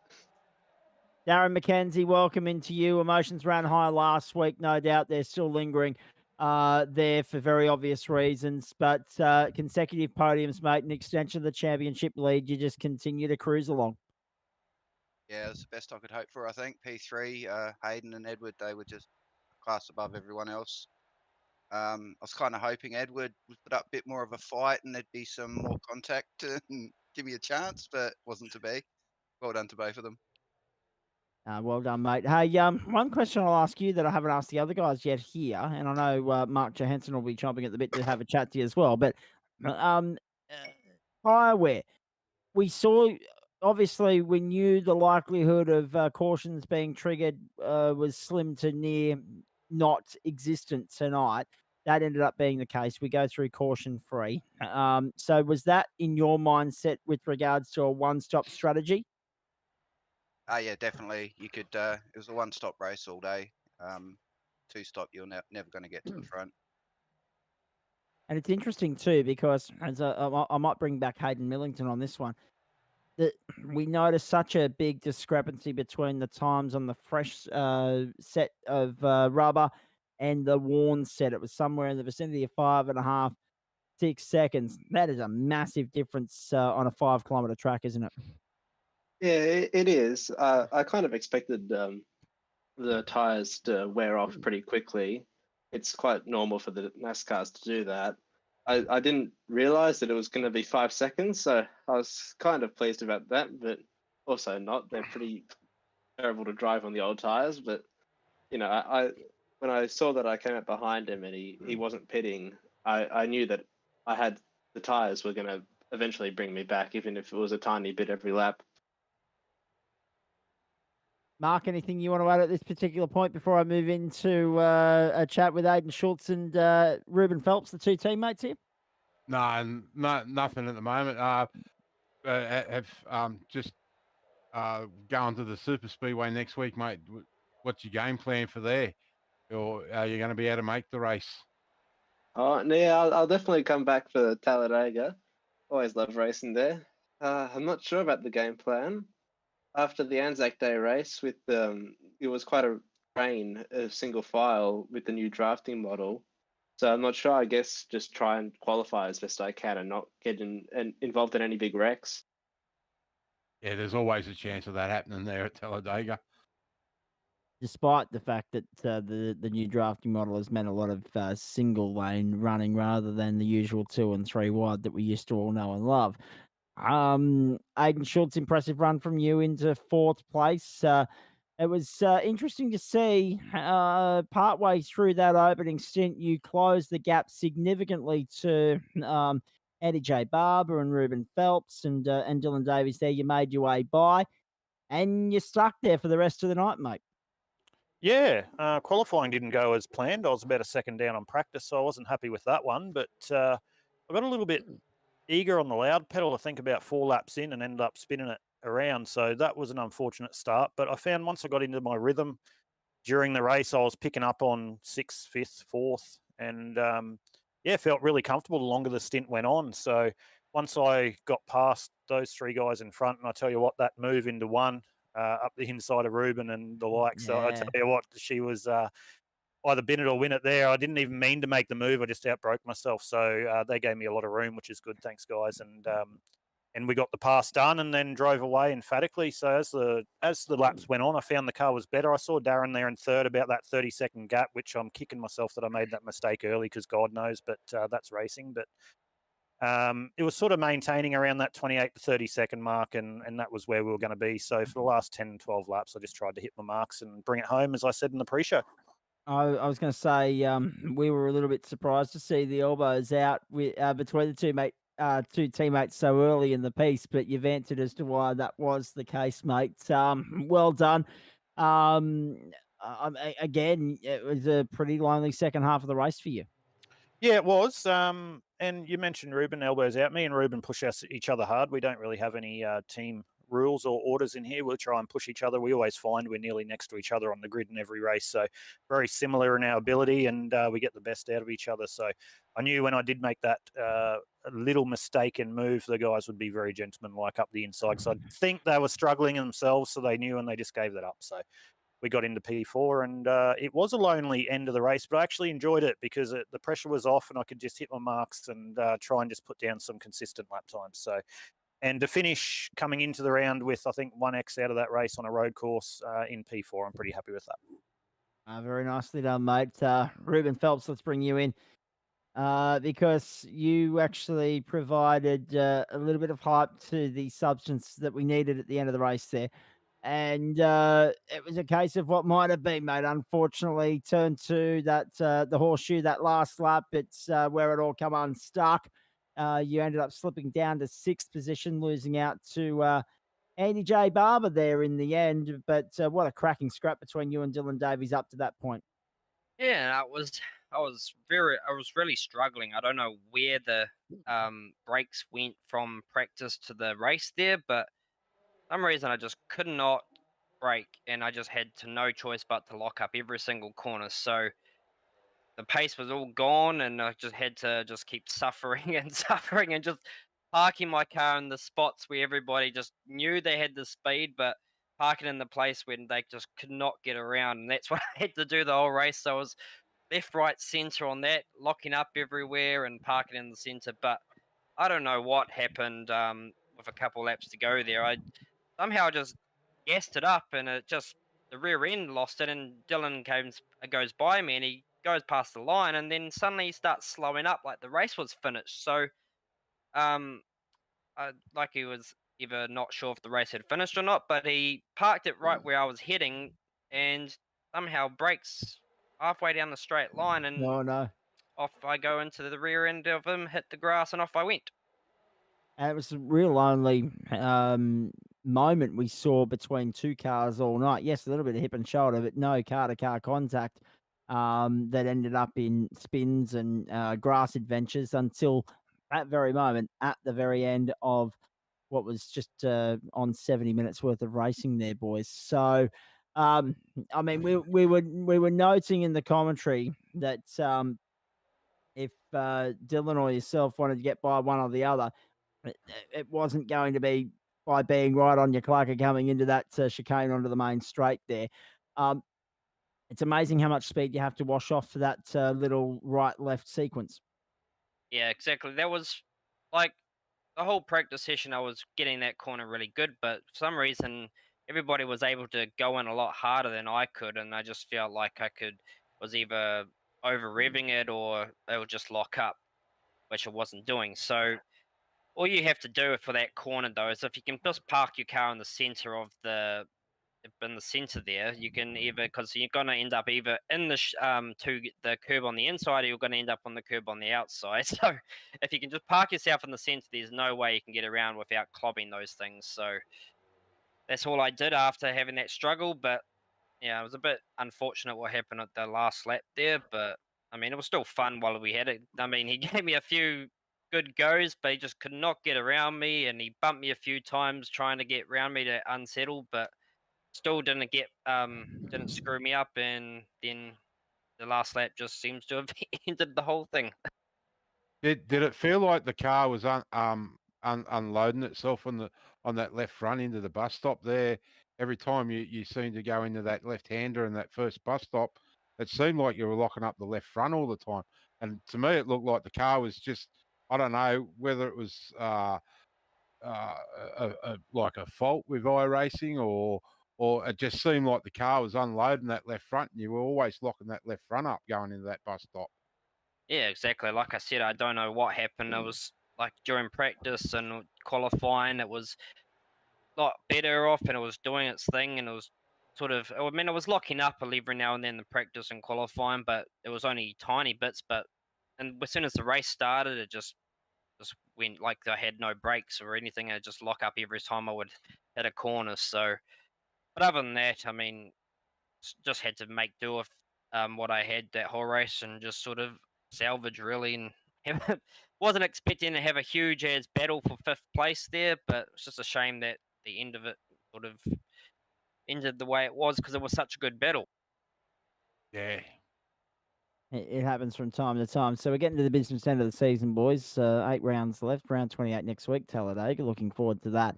Darren McKenzie, welcome into you. Emotions ran high last week, no doubt. They're still lingering there for very obvious reasons, but consecutive podiums, mate, an extension of the championship lead. You just continue to cruise along. Yeah, it's the best I could hope for, I think. P3, Hayden and Edward, they were just a class above everyone else. I was kind of hoping Edward would put up a bit more of a fight and there'd be some more contact and give me a chance, but wasn't to be. Well done to both of them. Well done, mate. Hey, one question I'll ask you that I haven't asked the other guys yet here, and I know Mark Johansson will be chomping at the bit to have a chat to you as well, but fireware. We saw, obviously, we knew the likelihood of cautions being triggered was slim to near not existent tonight. that ended up being the case. We go through caution free. So was that in your mindset with regards to a one-stop strategy? Yeah, definitely. You could. It was a one-stop race all day. Two-stop, you're never going to get to the front. And it's interesting too because as I might bring back Hayden Millington on this one. That we noticed such a big discrepancy between the times on the fresh set of rubber and the worn set. It was somewhere in the vicinity of 5.5, 6 seconds. That is a massive difference on a 5 kilometer track, isn't it? Yeah, it is. I kind of expected the tires to wear off pretty quickly. It's quite normal for the NASCARs to do that. I didn't realize that it was going to be 5 seconds, so I was kind of pleased about that, but also not. They're pretty terrible to drive on the old tires. But I when I saw that I came up behind him and he wasn't pitting, I knew that I had the tires were going to eventually bring me back, even if it was a tiny bit every lap. Mark, anything you want to add at this particular point before I move into a chat with Aidan Schultz and Ruben Phelps, the two teammates here? No, nothing at the moment. Have just going to the super speedway next week, mate. What's your game plan for there? Or are you going to be able to make the race? Oh, yeah, I'll definitely come back for Talladega. Always love racing there. I'm not sure about the game plan. After the Anzac Day race, it was quite a train of single file with the new drafting model. So I'm not sure. I guess just try and qualify as best I can and not get involved in any big wrecks. Yeah, there's always a chance of that happening there at Talladega. Despite the fact that the new drafting model has meant a lot of single lane running rather than the usual 2 and 3 wide that we used to all know and love. Aidan Schultz, impressive run from you into 4th place. It was interesting to see partway through that opening stint, you closed the gap significantly to Eddie J. Barber and Ruben Phelps and Dylan Davies there. You made your way by and you stuck there for the rest of the night, mate. Yeah, qualifying didn't go as planned. I was about a second down on practice, so I wasn't happy with that one. But I got a little bit eager on the loud pedal, I think about 4 laps in, and ended up spinning it around. So that was an unfortunate start. But I found once I got into my rhythm during the race, I was picking up on 6th, 5th, 4th, and felt really comfortable the longer the stint went on. So once I got past those 3 guys in front, and I tell you what, that move into one up the inside of Ruben and the like. So I tell you what, she was either bin it or win it there. I didn't even mean to make the move. I just outbroke myself. So they gave me a lot of room, which is good. Thanks, guys. And we got the pass done and then drove away emphatically. So as the laps went on, I found the car was better. I saw Darren there in third, about that 30-second gap, which I'm kicking myself that I made that mistake early because God knows, but that's racing. But it was sort of maintaining around that 28 to 30-second mark, and that was where we were going to be. So for the last 10, 12 laps, I just tried to hit my marks and bring it home, as I said in the pre-show. I was going to say we were a little bit surprised to see the elbows out between the two teammates so early in the piece, but you've answered as to why that was the case, mate. Well done. Again, it was a pretty lonely second half of the race for you. Yeah, it was. And you mentioned Ruben, elbows out. Me and Ruben push each other hard. We don't really have any team rules or orders in here. We'll try and push each other. We always find we're nearly next to each other on the grid in every race. So very similar in our ability, and we get the best out of each other. So I knew when I did make that little mistaken move, the guys would be very gentlemanlike up the inside. So I think they were struggling themselves, so they knew and they just gave that up. So we got into P4, and it was a lonely end of the race, but I actually enjoyed it because the pressure was off and I could just hit my marks and try and just put down some consistent lap times. So, and to finish coming into the round with, I think, 1X out of that race on a road course in P4, I'm pretty happy with that. Very nicely done, mate. Ruben Phelps, let's bring you in because you actually provided a little bit of hype to the substance that we needed at the end of the race there. And it was a case of what might have been, mate. Unfortunately, turn to that the horseshoe, that last lap. It's where it all come unstuck. You ended up slipping down to 6th position, losing out to Andy J. Barber there in the end. But what a cracking scrap between you and Dylan Davies up to that point. Yeah, I was really struggling. I don't know where the brakes went from practice to the race there, but for some reason I just could not brake, and I just had to no choice but to lock up every single corner. So the pace was all gone, and I just had to just keep suffering and suffering and just parking my car in the spots where everybody just knew they had the speed, but parking in the place when they just could not get around. And that's what I had to do the whole race. So I was left, right, center on that, locking up everywhere and parking in the center. But I don't know what happened with a couple laps to go there. I somehow just gassed it up, and it just the rear end lost it, and goes by me, and he goes past the line, and then suddenly he starts slowing up like the race was finished. So um, like he was either not sure if the race had finished or not, but he parked it right where I was heading, and somehow brakes halfway down the straight line, and Oh no. off I go into the rear end of him, hit the grass, and off I went. And it was a real only moment we saw between two cars all night. Yes, a little bit of hip and shoulder, but no car-to-car contact that ended up in spins and grass adventures until that very moment at the very end of what was just on 70 minutes worth of racing there, boys. So, um, I mean, we were noting in the commentary that if Dylan or yourself wanted to get by one or the other, it wasn't going to be by being right on your clunker coming into that chicane onto the main straight there. Um, it's amazing how much speed you have to wash off for that little right-left sequence. Yeah, exactly. That was like the whole practice session. I was getting that corner really good, but for some reason, everybody was able to go in a lot harder than I could, and I just felt like was either over revving it or it would just lock up, which I wasn't doing. So all you have to do for that corner though is if you can just park your car in the center of in the center there, you can either because you're going to end up either in the curb on the inside, or you're going to end up on the curb on the outside. So if you can just park yourself in the center, there's no way you can get around without clobbing those things. So that's all I did after having that struggle. But yeah, it was a bit unfortunate what happened at the last lap there. But I mean, it was still fun while we had it. I mean, he gave me a few good goes, but he just could not get around me, and he bumped me a few times trying to get around me to unsettle, but still didn't screw me up, and then the last lap just seems to have ended the whole thing. Did it feel like the car was unloading itself on that left front into the bus stop there? Every time you seemed to go into that left hander and that first bus stop, it seemed like you were locking up the left front all the time. And to me, it looked like the car was just, I don't know whether it was like a fault with iRacing or it just seemed like the car was unloading that left front and you were always locking that left front up going into that bus stop. Yeah, exactly. Like I said, I don't know what happened. It was like during practice and qualifying, it was a lot better off, and it was doing its thing, and it was sort of. I mean, it was locking up every now and then in the practice and qualifying, but it was only tiny bits. But and as soon as the race started, it just went like I had no brakes or anything. I just lock up every time I would hit a corner. So, but other than that, I mean, just had to make do with what I had that whole race and just sort of salvage really. And wasn't expecting to have a huge as battle for fifth place there, but it's just a shame that the end of it sort of ended the way it was because it was such a good battle. Yeah. It happens from time to time. So we're getting to the business end of the season, boys. 8 rounds left, round 28 next week, Talladega. Looking forward to that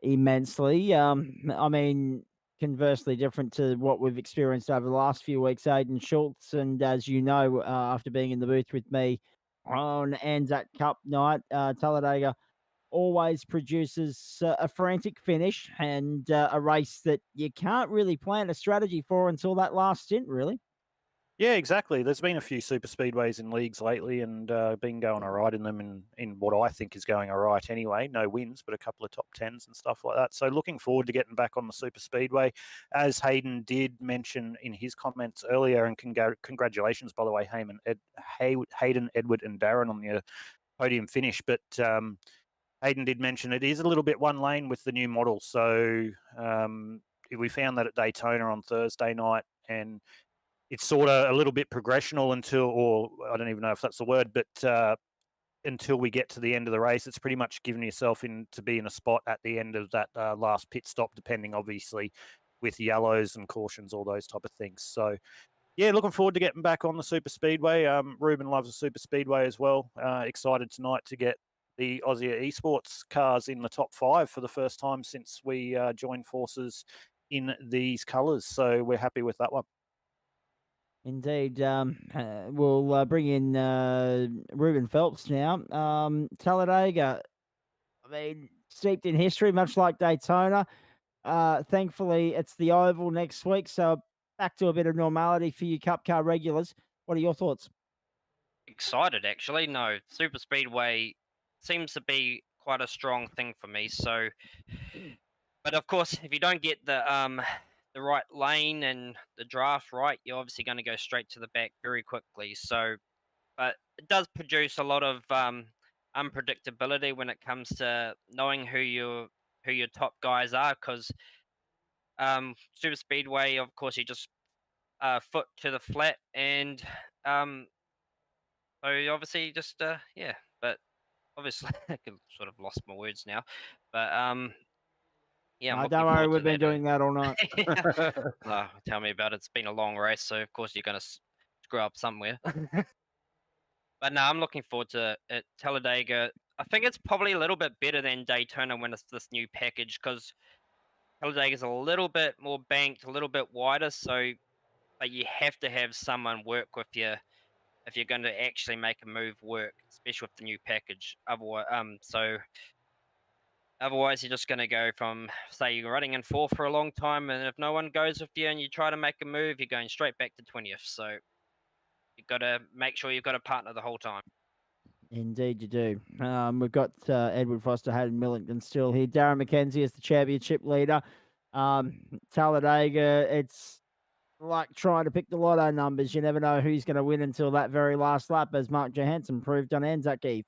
immensely. I mean, conversely different to what we've experienced over the last few weeks, Aidan Schultz. And as you know, after being in the booth with me on Anzac Cup night, Talladega always produces a frantic finish and a race that you can't really plan a strategy for until that last stint, really. Yeah, exactly. There's been a few super speedways in leagues lately, and been going all right in them. In what I think is going all right anyway. No wins, but a couple of top tens and stuff like that. So looking forward to getting back on the super speedway, as Hayden did mention in his comments earlier. And congratulations, by the way, Hayden, Edward, and Darren on the podium finish. But Hayden did mention it is a little bit one lane with the new model. So we found that at Daytona on Thursday night, and it's sort of a little bit progressional until, or I don't even know if that's the word, but until we get to the end of the race, it's pretty much giving yourself in to be in a spot at the end of that last pit stop, depending obviously with yellows and cautions, all those type of things. So yeah, looking forward to getting back on the super speedway. Ruben loves the super speedway as well. Excited tonight to get the Aussie Esports cars in the top 5 for the first time since we joined forces in these colours. So we're happy with that one. Indeed. We'll bring in Ruben Phelps now. Talladega, I mean, steeped in history, much like Daytona. Thankfully, it's the Oval next week, so back to a bit of normality for you Cup car regulars. What are your thoughts? Excited actually. No, super speedway seems to be quite a strong thing for me. So, but of course, if you don't get the right lane and the draft right, you're obviously going to go straight to the back very quickly. So, but it does produce a lot of unpredictability when it comes to knowing who your top guys are. Because super speedway, of course, you just foot to the flat and so obviously just yeah, but obviously I sort of lost my words now, but yeah, I'm looking Don't worry, forward to we've been that. doing that all night. Tell me about it. It's been a long race, so of course you're gonna screw up somewhere. But no, I'm looking forward to it. Talladega, I think it's probably a little bit better than Daytona when it's this new package because Talladega is a little bit more banked, a little bit wider. So, but you have to have someone work with you if you're going to actually make a move work, especially with the new package. Otherwise, you're just going to go from, say, you're running in 4th for a long time, and if no one goes with you and you try to make a move, you're going straight back to 20th. So you've got to make sure you've got a partner the whole time. Indeed, you do. We've got Edward Foster, Hayden Millington still here. Darren McKenzie is the championship leader. Talladega, it's like trying to pick the lotto numbers. You never know who's going to win until that very last lap, as Mark Johansson proved on Anzac Eve.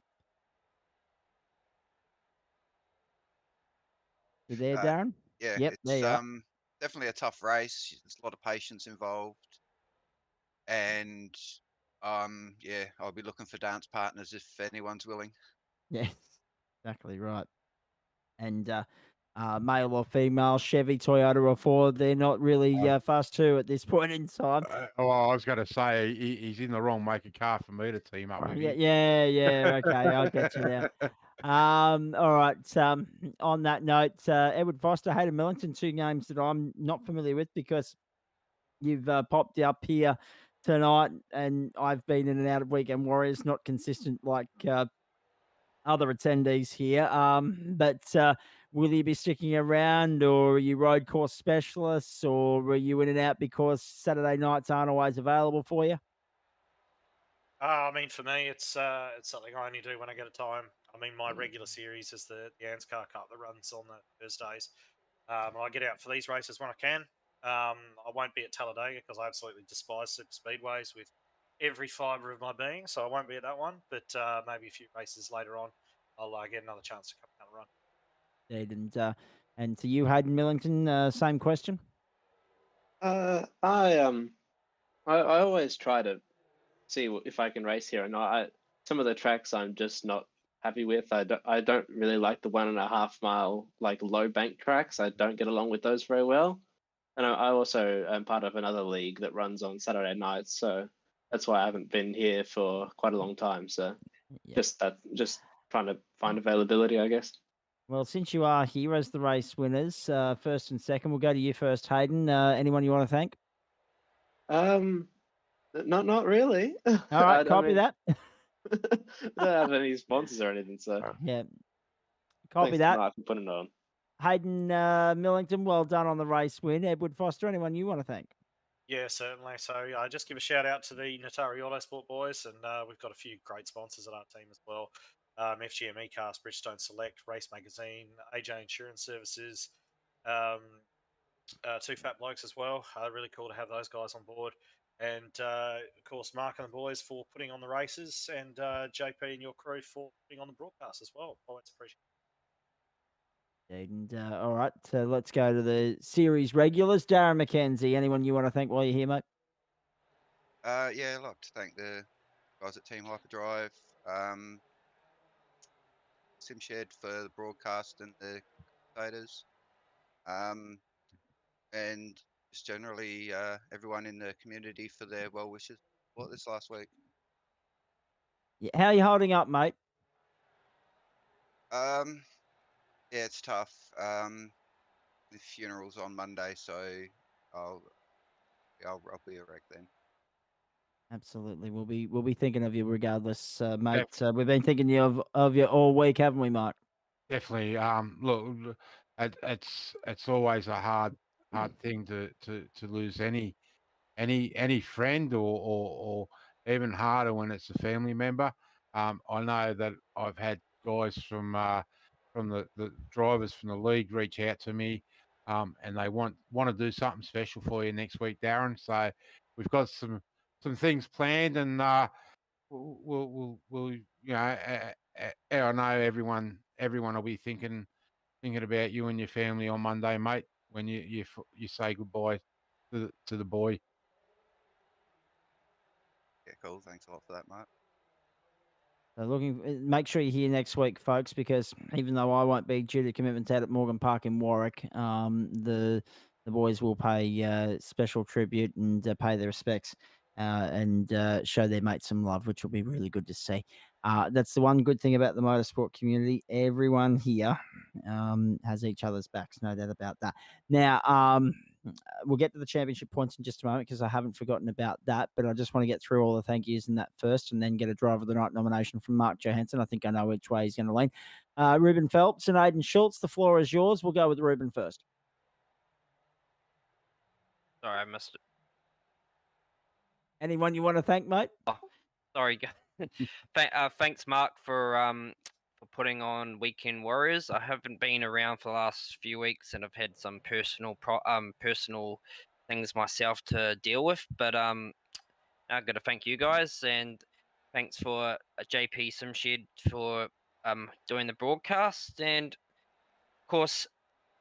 You there, Darren? Yeah, Yep, there it's you are. definitely a tough race. There's a lot of patience involved, and yeah, I'll be looking for dance partners if anyone's willing. Yeah, exactly right. And male or female, Chevy, Toyota, or Ford, they're not really fast too at this point in time. Well, I was going to say he's in the wrong make a car for me to team up with. Yeah. Okay, I get you now. All right. On that note, Edward Foster, Hayden Millington, 2 names that I'm not familiar with because you've popped up here tonight, and I've been in and out of Weekend Warriors, not consistent like other attendees here. But will you be sticking around, or are you road course specialists, or are you in and out because Saturday nights aren't always available for you? I mean, for me, it's something I only do when I get a time. I mean, my regular series is the ANSCAR Cup that runs on the Thursdays. I get out for these races when I can. I won't be at Talladega because I absolutely despise super speedways with every fibre of my being, so I won't be at that one. But maybe a few races later on, I'll get another chance to come down and run. Indeed. And to you, Hayden Millington, same question. I always try to see if I can race here or not. Some of the tracks I'm just not happy with. I don't really like the 1.5 mile like low bank tracks. I don't get along with those very well. And I also am part of another league that runs on Saturday nights, so that's why I haven't been here for quite a long time. So Yeah. just trying to find availability, I guess. Well, since you are here as the race winners, first and second, we'll go to you first, Hayden. Anyone you want to thank? Not really. All right, I copy mean, that. I don't have any sponsors or anything, so Yeah, copy thanks that. tonight for putting it on. Hayden Millington, well done on the race win. Edward Foster, anyone you want to thank? Yeah, certainly. So just give a shout out to the Natari Autosport boys, and we've got a few great sponsors at our team as well. FGM eCast, Bridgestone Select, Race Magazine, AJ Insurance Services, 2 Fat Blokes as well. Really cool to have those guys on board. And, of course, Mark and the boys for putting on the races, and JP and your crew for putting on the broadcast as well. Always appreciate it. And all right, so let's go to the series regulars. Darren McKenzie, anyone you want to thank while you're here, mate? Yeah, I'd like to thank the guys at Team Hyperdrive, SimShed for the broadcast and the commentators, and just generally everyone in the community for their well wishes for this last week. Yeah, how are you holding up, mate? Yeah, it's tough. The funeral's on Monday, so I'll be a wreck then. Absolutely, we'll be thinking of you regardless, mate. We've been thinking of you all week, haven't we, Mark? Definitely. Look, it's always a hard thing to lose any friend or even harder when it's a family member. I know that I've had guys from the drivers from the league reach out to me, and they want to do something special for you next week, Darren. So we've got some things planned, and we'll I know everyone will be thinking about you and your family on Monday, mate, when you say goodbye to the boy. Yeah, cool. Thanks a lot for that, Mark. So make sure you're here next week, folks, because even though I won't be due to commitments out at Morgan Park in Warwick, the boys will pay special tribute and pay their respects and show their mates some love, which will be really good to see. That's the one good thing about the motorsport community. Everyone here has each other's backs, no doubt about that. Now, we'll get to the championship points in just a moment because I haven't forgotten about that. But I just want to get through all the thank yous in that first and then get a driver of the night nomination from Mark Johansson. I think I know which way he's going to lean. Ruben Phelps and Aidan Schultz, the floor is yours. We'll go with Ruben first. Sorry, I missed it. Anyone you want to thank, mate? Sorry. Thanks, Mark, for putting on Weekend Warriors. I haven't been around for the last few weeks, and I've had some personal things myself to deal with. But I've got to thank you guys, and thanks for JP Simshed for doing the broadcast, and of course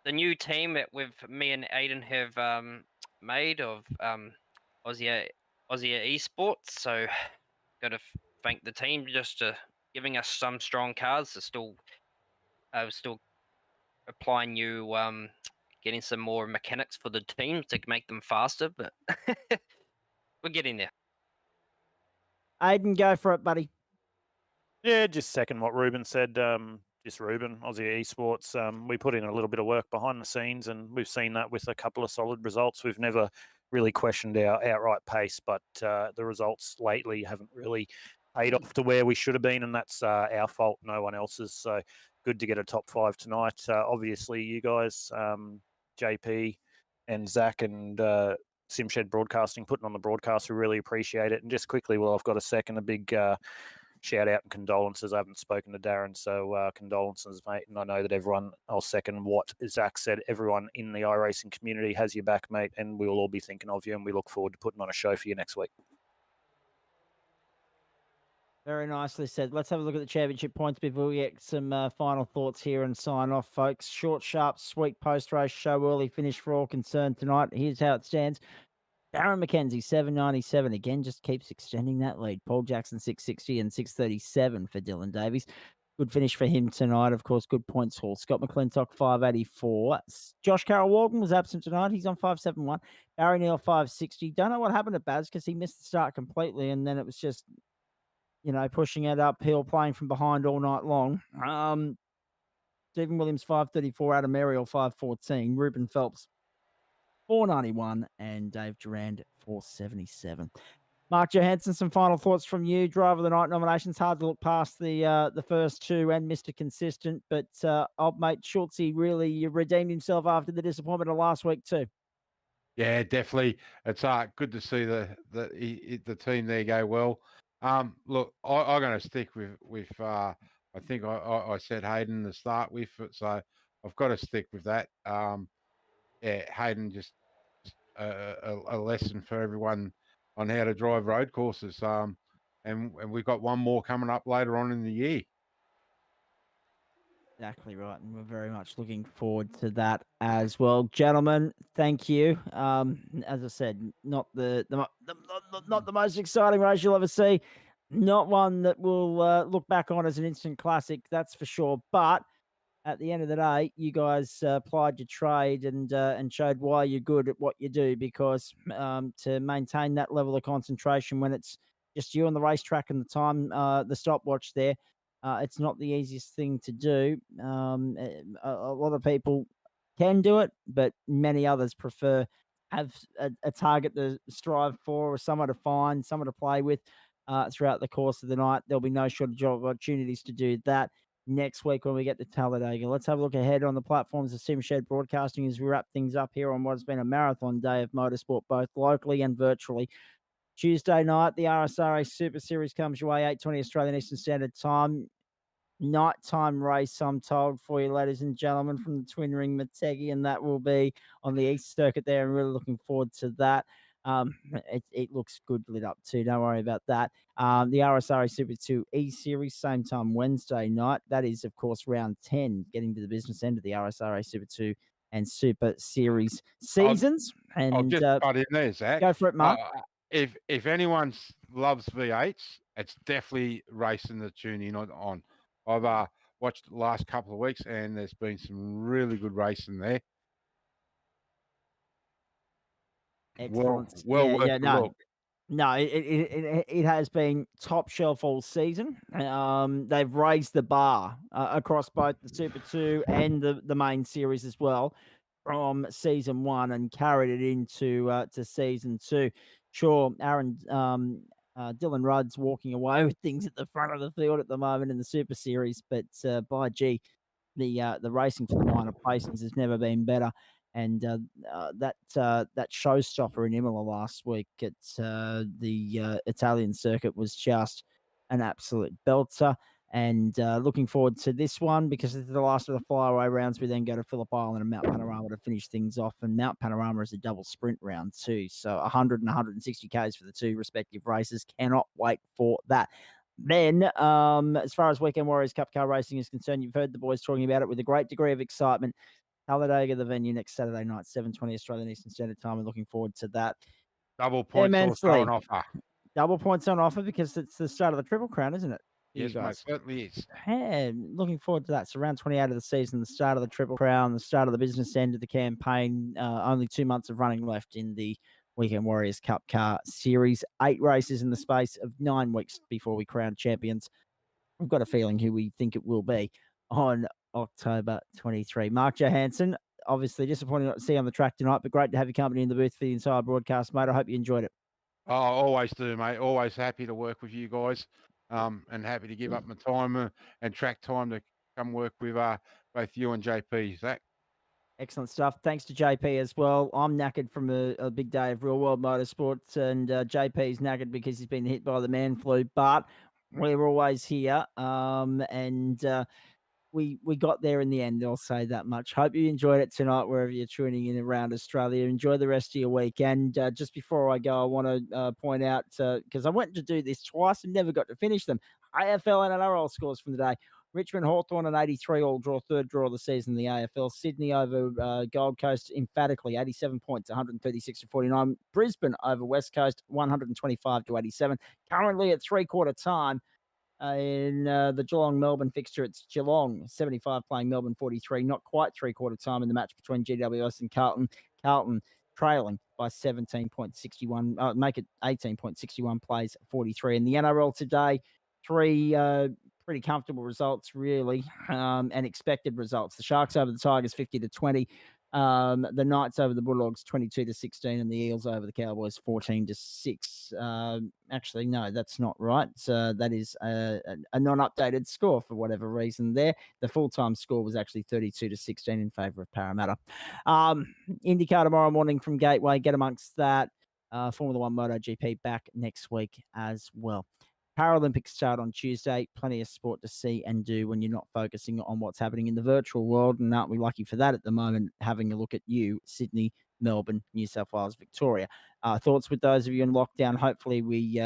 the new team that me and Aiden have made of Aussie Esports. So got to thank the team just to giving us some strong cars. To still applying new getting some more mechanics for the team to make them faster, but we're getting there. Aiden, go for it, buddy. Yeah, just second what Ruben said. Just Ruben, Aussie Esports. We put in a little bit of work behind the scenes, and we've seen that with a couple of solid results. We've never really questioned our outright pace, but the results lately haven't really paid off to where we should have been, and that's our fault, no one else's. So good to get a top 5 tonight. Obviously, you guys, JP and Zach and SimShed Broadcasting, putting on the broadcast, we really appreciate it. And just quickly, I've got a second, a big shout out and condolences. I haven't spoken to Darren, so condolences, mate. And I know that I'll second what Zach said. Everyone in the iRacing community has your back, mate, and we will all be thinking of you. And we look forward to putting on a show for you next week. Very nicely said. Let's have a look at the championship points before we get some final thoughts here and sign off, folks. Short, sharp, sweet post-race show, early finish for all concerned tonight. Here's how it stands. Darren McKenzie, 797. Again, just keeps extending that lead. Paul Jackson, 660 and 637 for Dylan Davies. Good finish for him tonight. Of course, good points haul. Scott McClintock, 584. Josh Carroll Walden was absent tonight. He's on 571. Barry Neal, 560. Don't know what happened to Baz because he missed the start completely, and then it was just, pushing it uphill, playing from behind all night long. Stephen Williams, 534. Adam Ariel, 514. Ruben Phelps, 491, and Dave Durand, 477. Mark Johansson, some final thoughts from you. Driver of the night nominations. Hard to look past the first two and Mr. Consistent, but old mate Schultzy really redeemed himself after the disappointment of last week too. Yeah, definitely. It's good to see the team there go well. Look, I'm going to stick with I think I said Hayden to start with, so I've got to stick with that. Yeah, Hayden just a lesson for everyone on how to drive road courses. And we've got one more coming up later on in the year. Exactly right, and we're very much looking forward to that as well, gentlemen. Thank you. As I said, not not the most exciting race you'll ever see, not one that we'll look back on as an instant classic, that's for sure. But at the end of the day, you guys plied your trade and showed why you're good at what you do. Because to maintain that level of concentration when it's just you on the racetrack and the time, the stopwatch there, it's not the easiest thing to do. A lot of people can do it, but many others prefer have a target to strive for, or someone to find, someone to play with throughout the course of the night. There'll be no shortage of opportunities to do that next week when we get to Talladega. Let's have a look ahead on the platforms of SimShed Broadcasting as we wrap things up here on what has been a marathon day of motorsport, both locally and virtually. Tuesday night, the RSRA Super Series comes your way, 8:20 Australian Eastern Standard Time. Nighttime race, I'm told, for you, ladies and gentlemen, from the Twin Ring Motegi, and that will be on the East Circuit there. I'm really looking forward to that. It looks good lit up too. Don't worry about that. The RSRA Super 2 E Series, same time Wednesday night. That is, of course, round 10, getting to the business end of the RSRA Super 2 and Super Series I'll, seasons. I'll And just butt in there, Zach. go for it, Mark. If anyone loves V8s, it's definitely racing to tune in on. I've watched the last couple of weeks, and there's been some really good racing there. Excellent. Well Yeah, worth yeah, a no. look. No, it has been top shelf all season. They've raised the bar across both the Super 2 and the main series as well from season 1 and carried it into to season 2. Sure, Dylan Rudd's walking away with things at the front of the field at the moment in the Super Series, but by gee, the racing for the minor placings has never been better. And that showstopper in Imola last week at the Italian circuit was just an absolute belter. And looking forward to this one because it's the last of the flyaway rounds. We then go to Phillip Island and Mount Panorama to finish things off. And Mount Panorama is a double sprint round too. So 100 and 160 Ks for the two respective races. Cannot wait for that. Then, as far as Weekend Warriors Cup car racing is concerned, you've heard the boys talking about it with a great degree of excitement. Talladega, the venue, next Saturday night, 7:20 Australian Eastern Standard Time. We're looking forward to that Double points also immensely. on offer. Double points on offer because it's the start of the Triple Crown, isn't it? For you Yes, guys. mate, certainly is. Yeah, looking forward to that. So round 28 of the season, the start of the Triple Crown, the start of the business end of the campaign. Only 2 months of running left in the Weekend Warriors Cup car series. 8 races in the space of 9 weeks before we crown champions. We've got a feeling who we think it will be on October 23. Mark Johansson, obviously disappointing not to see you on the track tonight, but great to have your company in the booth for the entire broadcast, mate. I hope you enjoyed it. Oh, I always do, mate. Always happy to work with you guys, and happy to give up my time and track time to come work with both you and JP, Zach. Excellent stuff. Thanks to JP as well. I'm knackered from a big day of real world motorsports, and JP's knackered because he's been hit by the man flu, but we're always here. We got there in the end. I'll say that much. Hope you enjoyed it tonight, wherever you're tuning in around Australia. Enjoy the rest of your weekend. Just before I go, I want to point out, because I went to do this twice and never got to finish them, AFL and NRL scores from the day. Richmond Hawthorn an 83 all draw, third draw of the season in the AFL. Sydney over Gold Coast emphatically, 87 points, 136 to 49. Brisbane over West Coast, 125 to 87. Currently at three-quarter time, in the Geelong-Melbourne fixture, it's Geelong 75 playing Melbourne 43. Not quite three-quarter time in the match between GWS and Carlton. Carlton trailing by 17.61. Make it 18.61 plays 43. In the NRL today, 3 pretty comfortable results, really, and expected results. The Sharks over the Tigers 50 to 20. The Knights over the Bulldogs 22 to 16, and the Eels over the Cowboys 14 to 6. Actually, no, that's not right. That is a non-updated score for whatever reason there. The full-time score was actually 32 to 16 in favour of Parramatta. IndyCar tomorrow morning from Gateway. Get amongst that. Formula One MotoGP back next week as well. Paralympics start on Tuesday. Plenty of sport to see and do when you're not focusing on what's happening in the virtual world. And aren't we lucky for that at the moment, having a look at you, Sydney, Melbourne, New South Wales, Victoria. Thoughts with those of you in lockdown. Hopefully we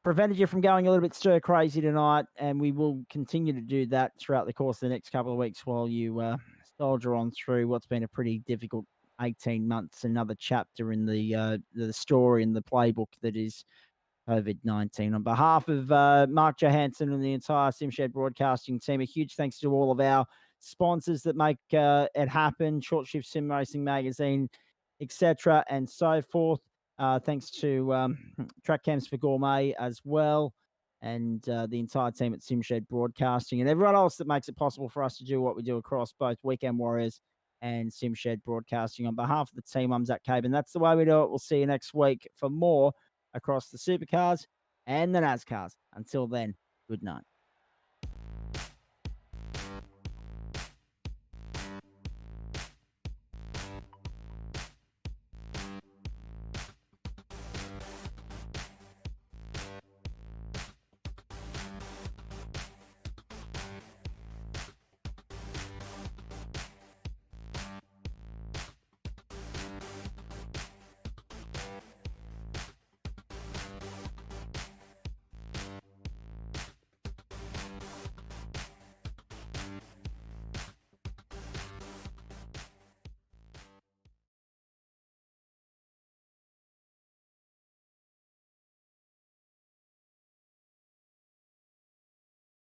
prevented you from going a little bit stir crazy tonight, and we will continue to do that throughout the course of the next couple of weeks while you soldier on through what's been a pretty difficult 18 months. Another chapter in the story and the playbook that is COVID-19. On behalf of Mark Johansson and the entire SimShed broadcasting team, a huge thanks to all of our sponsors that make it happen, Short Shift Sim Racing Magazine, etc., and so forth. Thanks to Track Camps for Gourmet as well, and the entire team at SimShed Broadcasting, and everyone else that makes it possible for us to do what we do across both Weekend Warriors and SimShed Broadcasting. On behalf of the team, I'm Zach Cabe, and that's the way we do it. We'll see you next week for more across the supercars and the NASCARs. Until then, good night.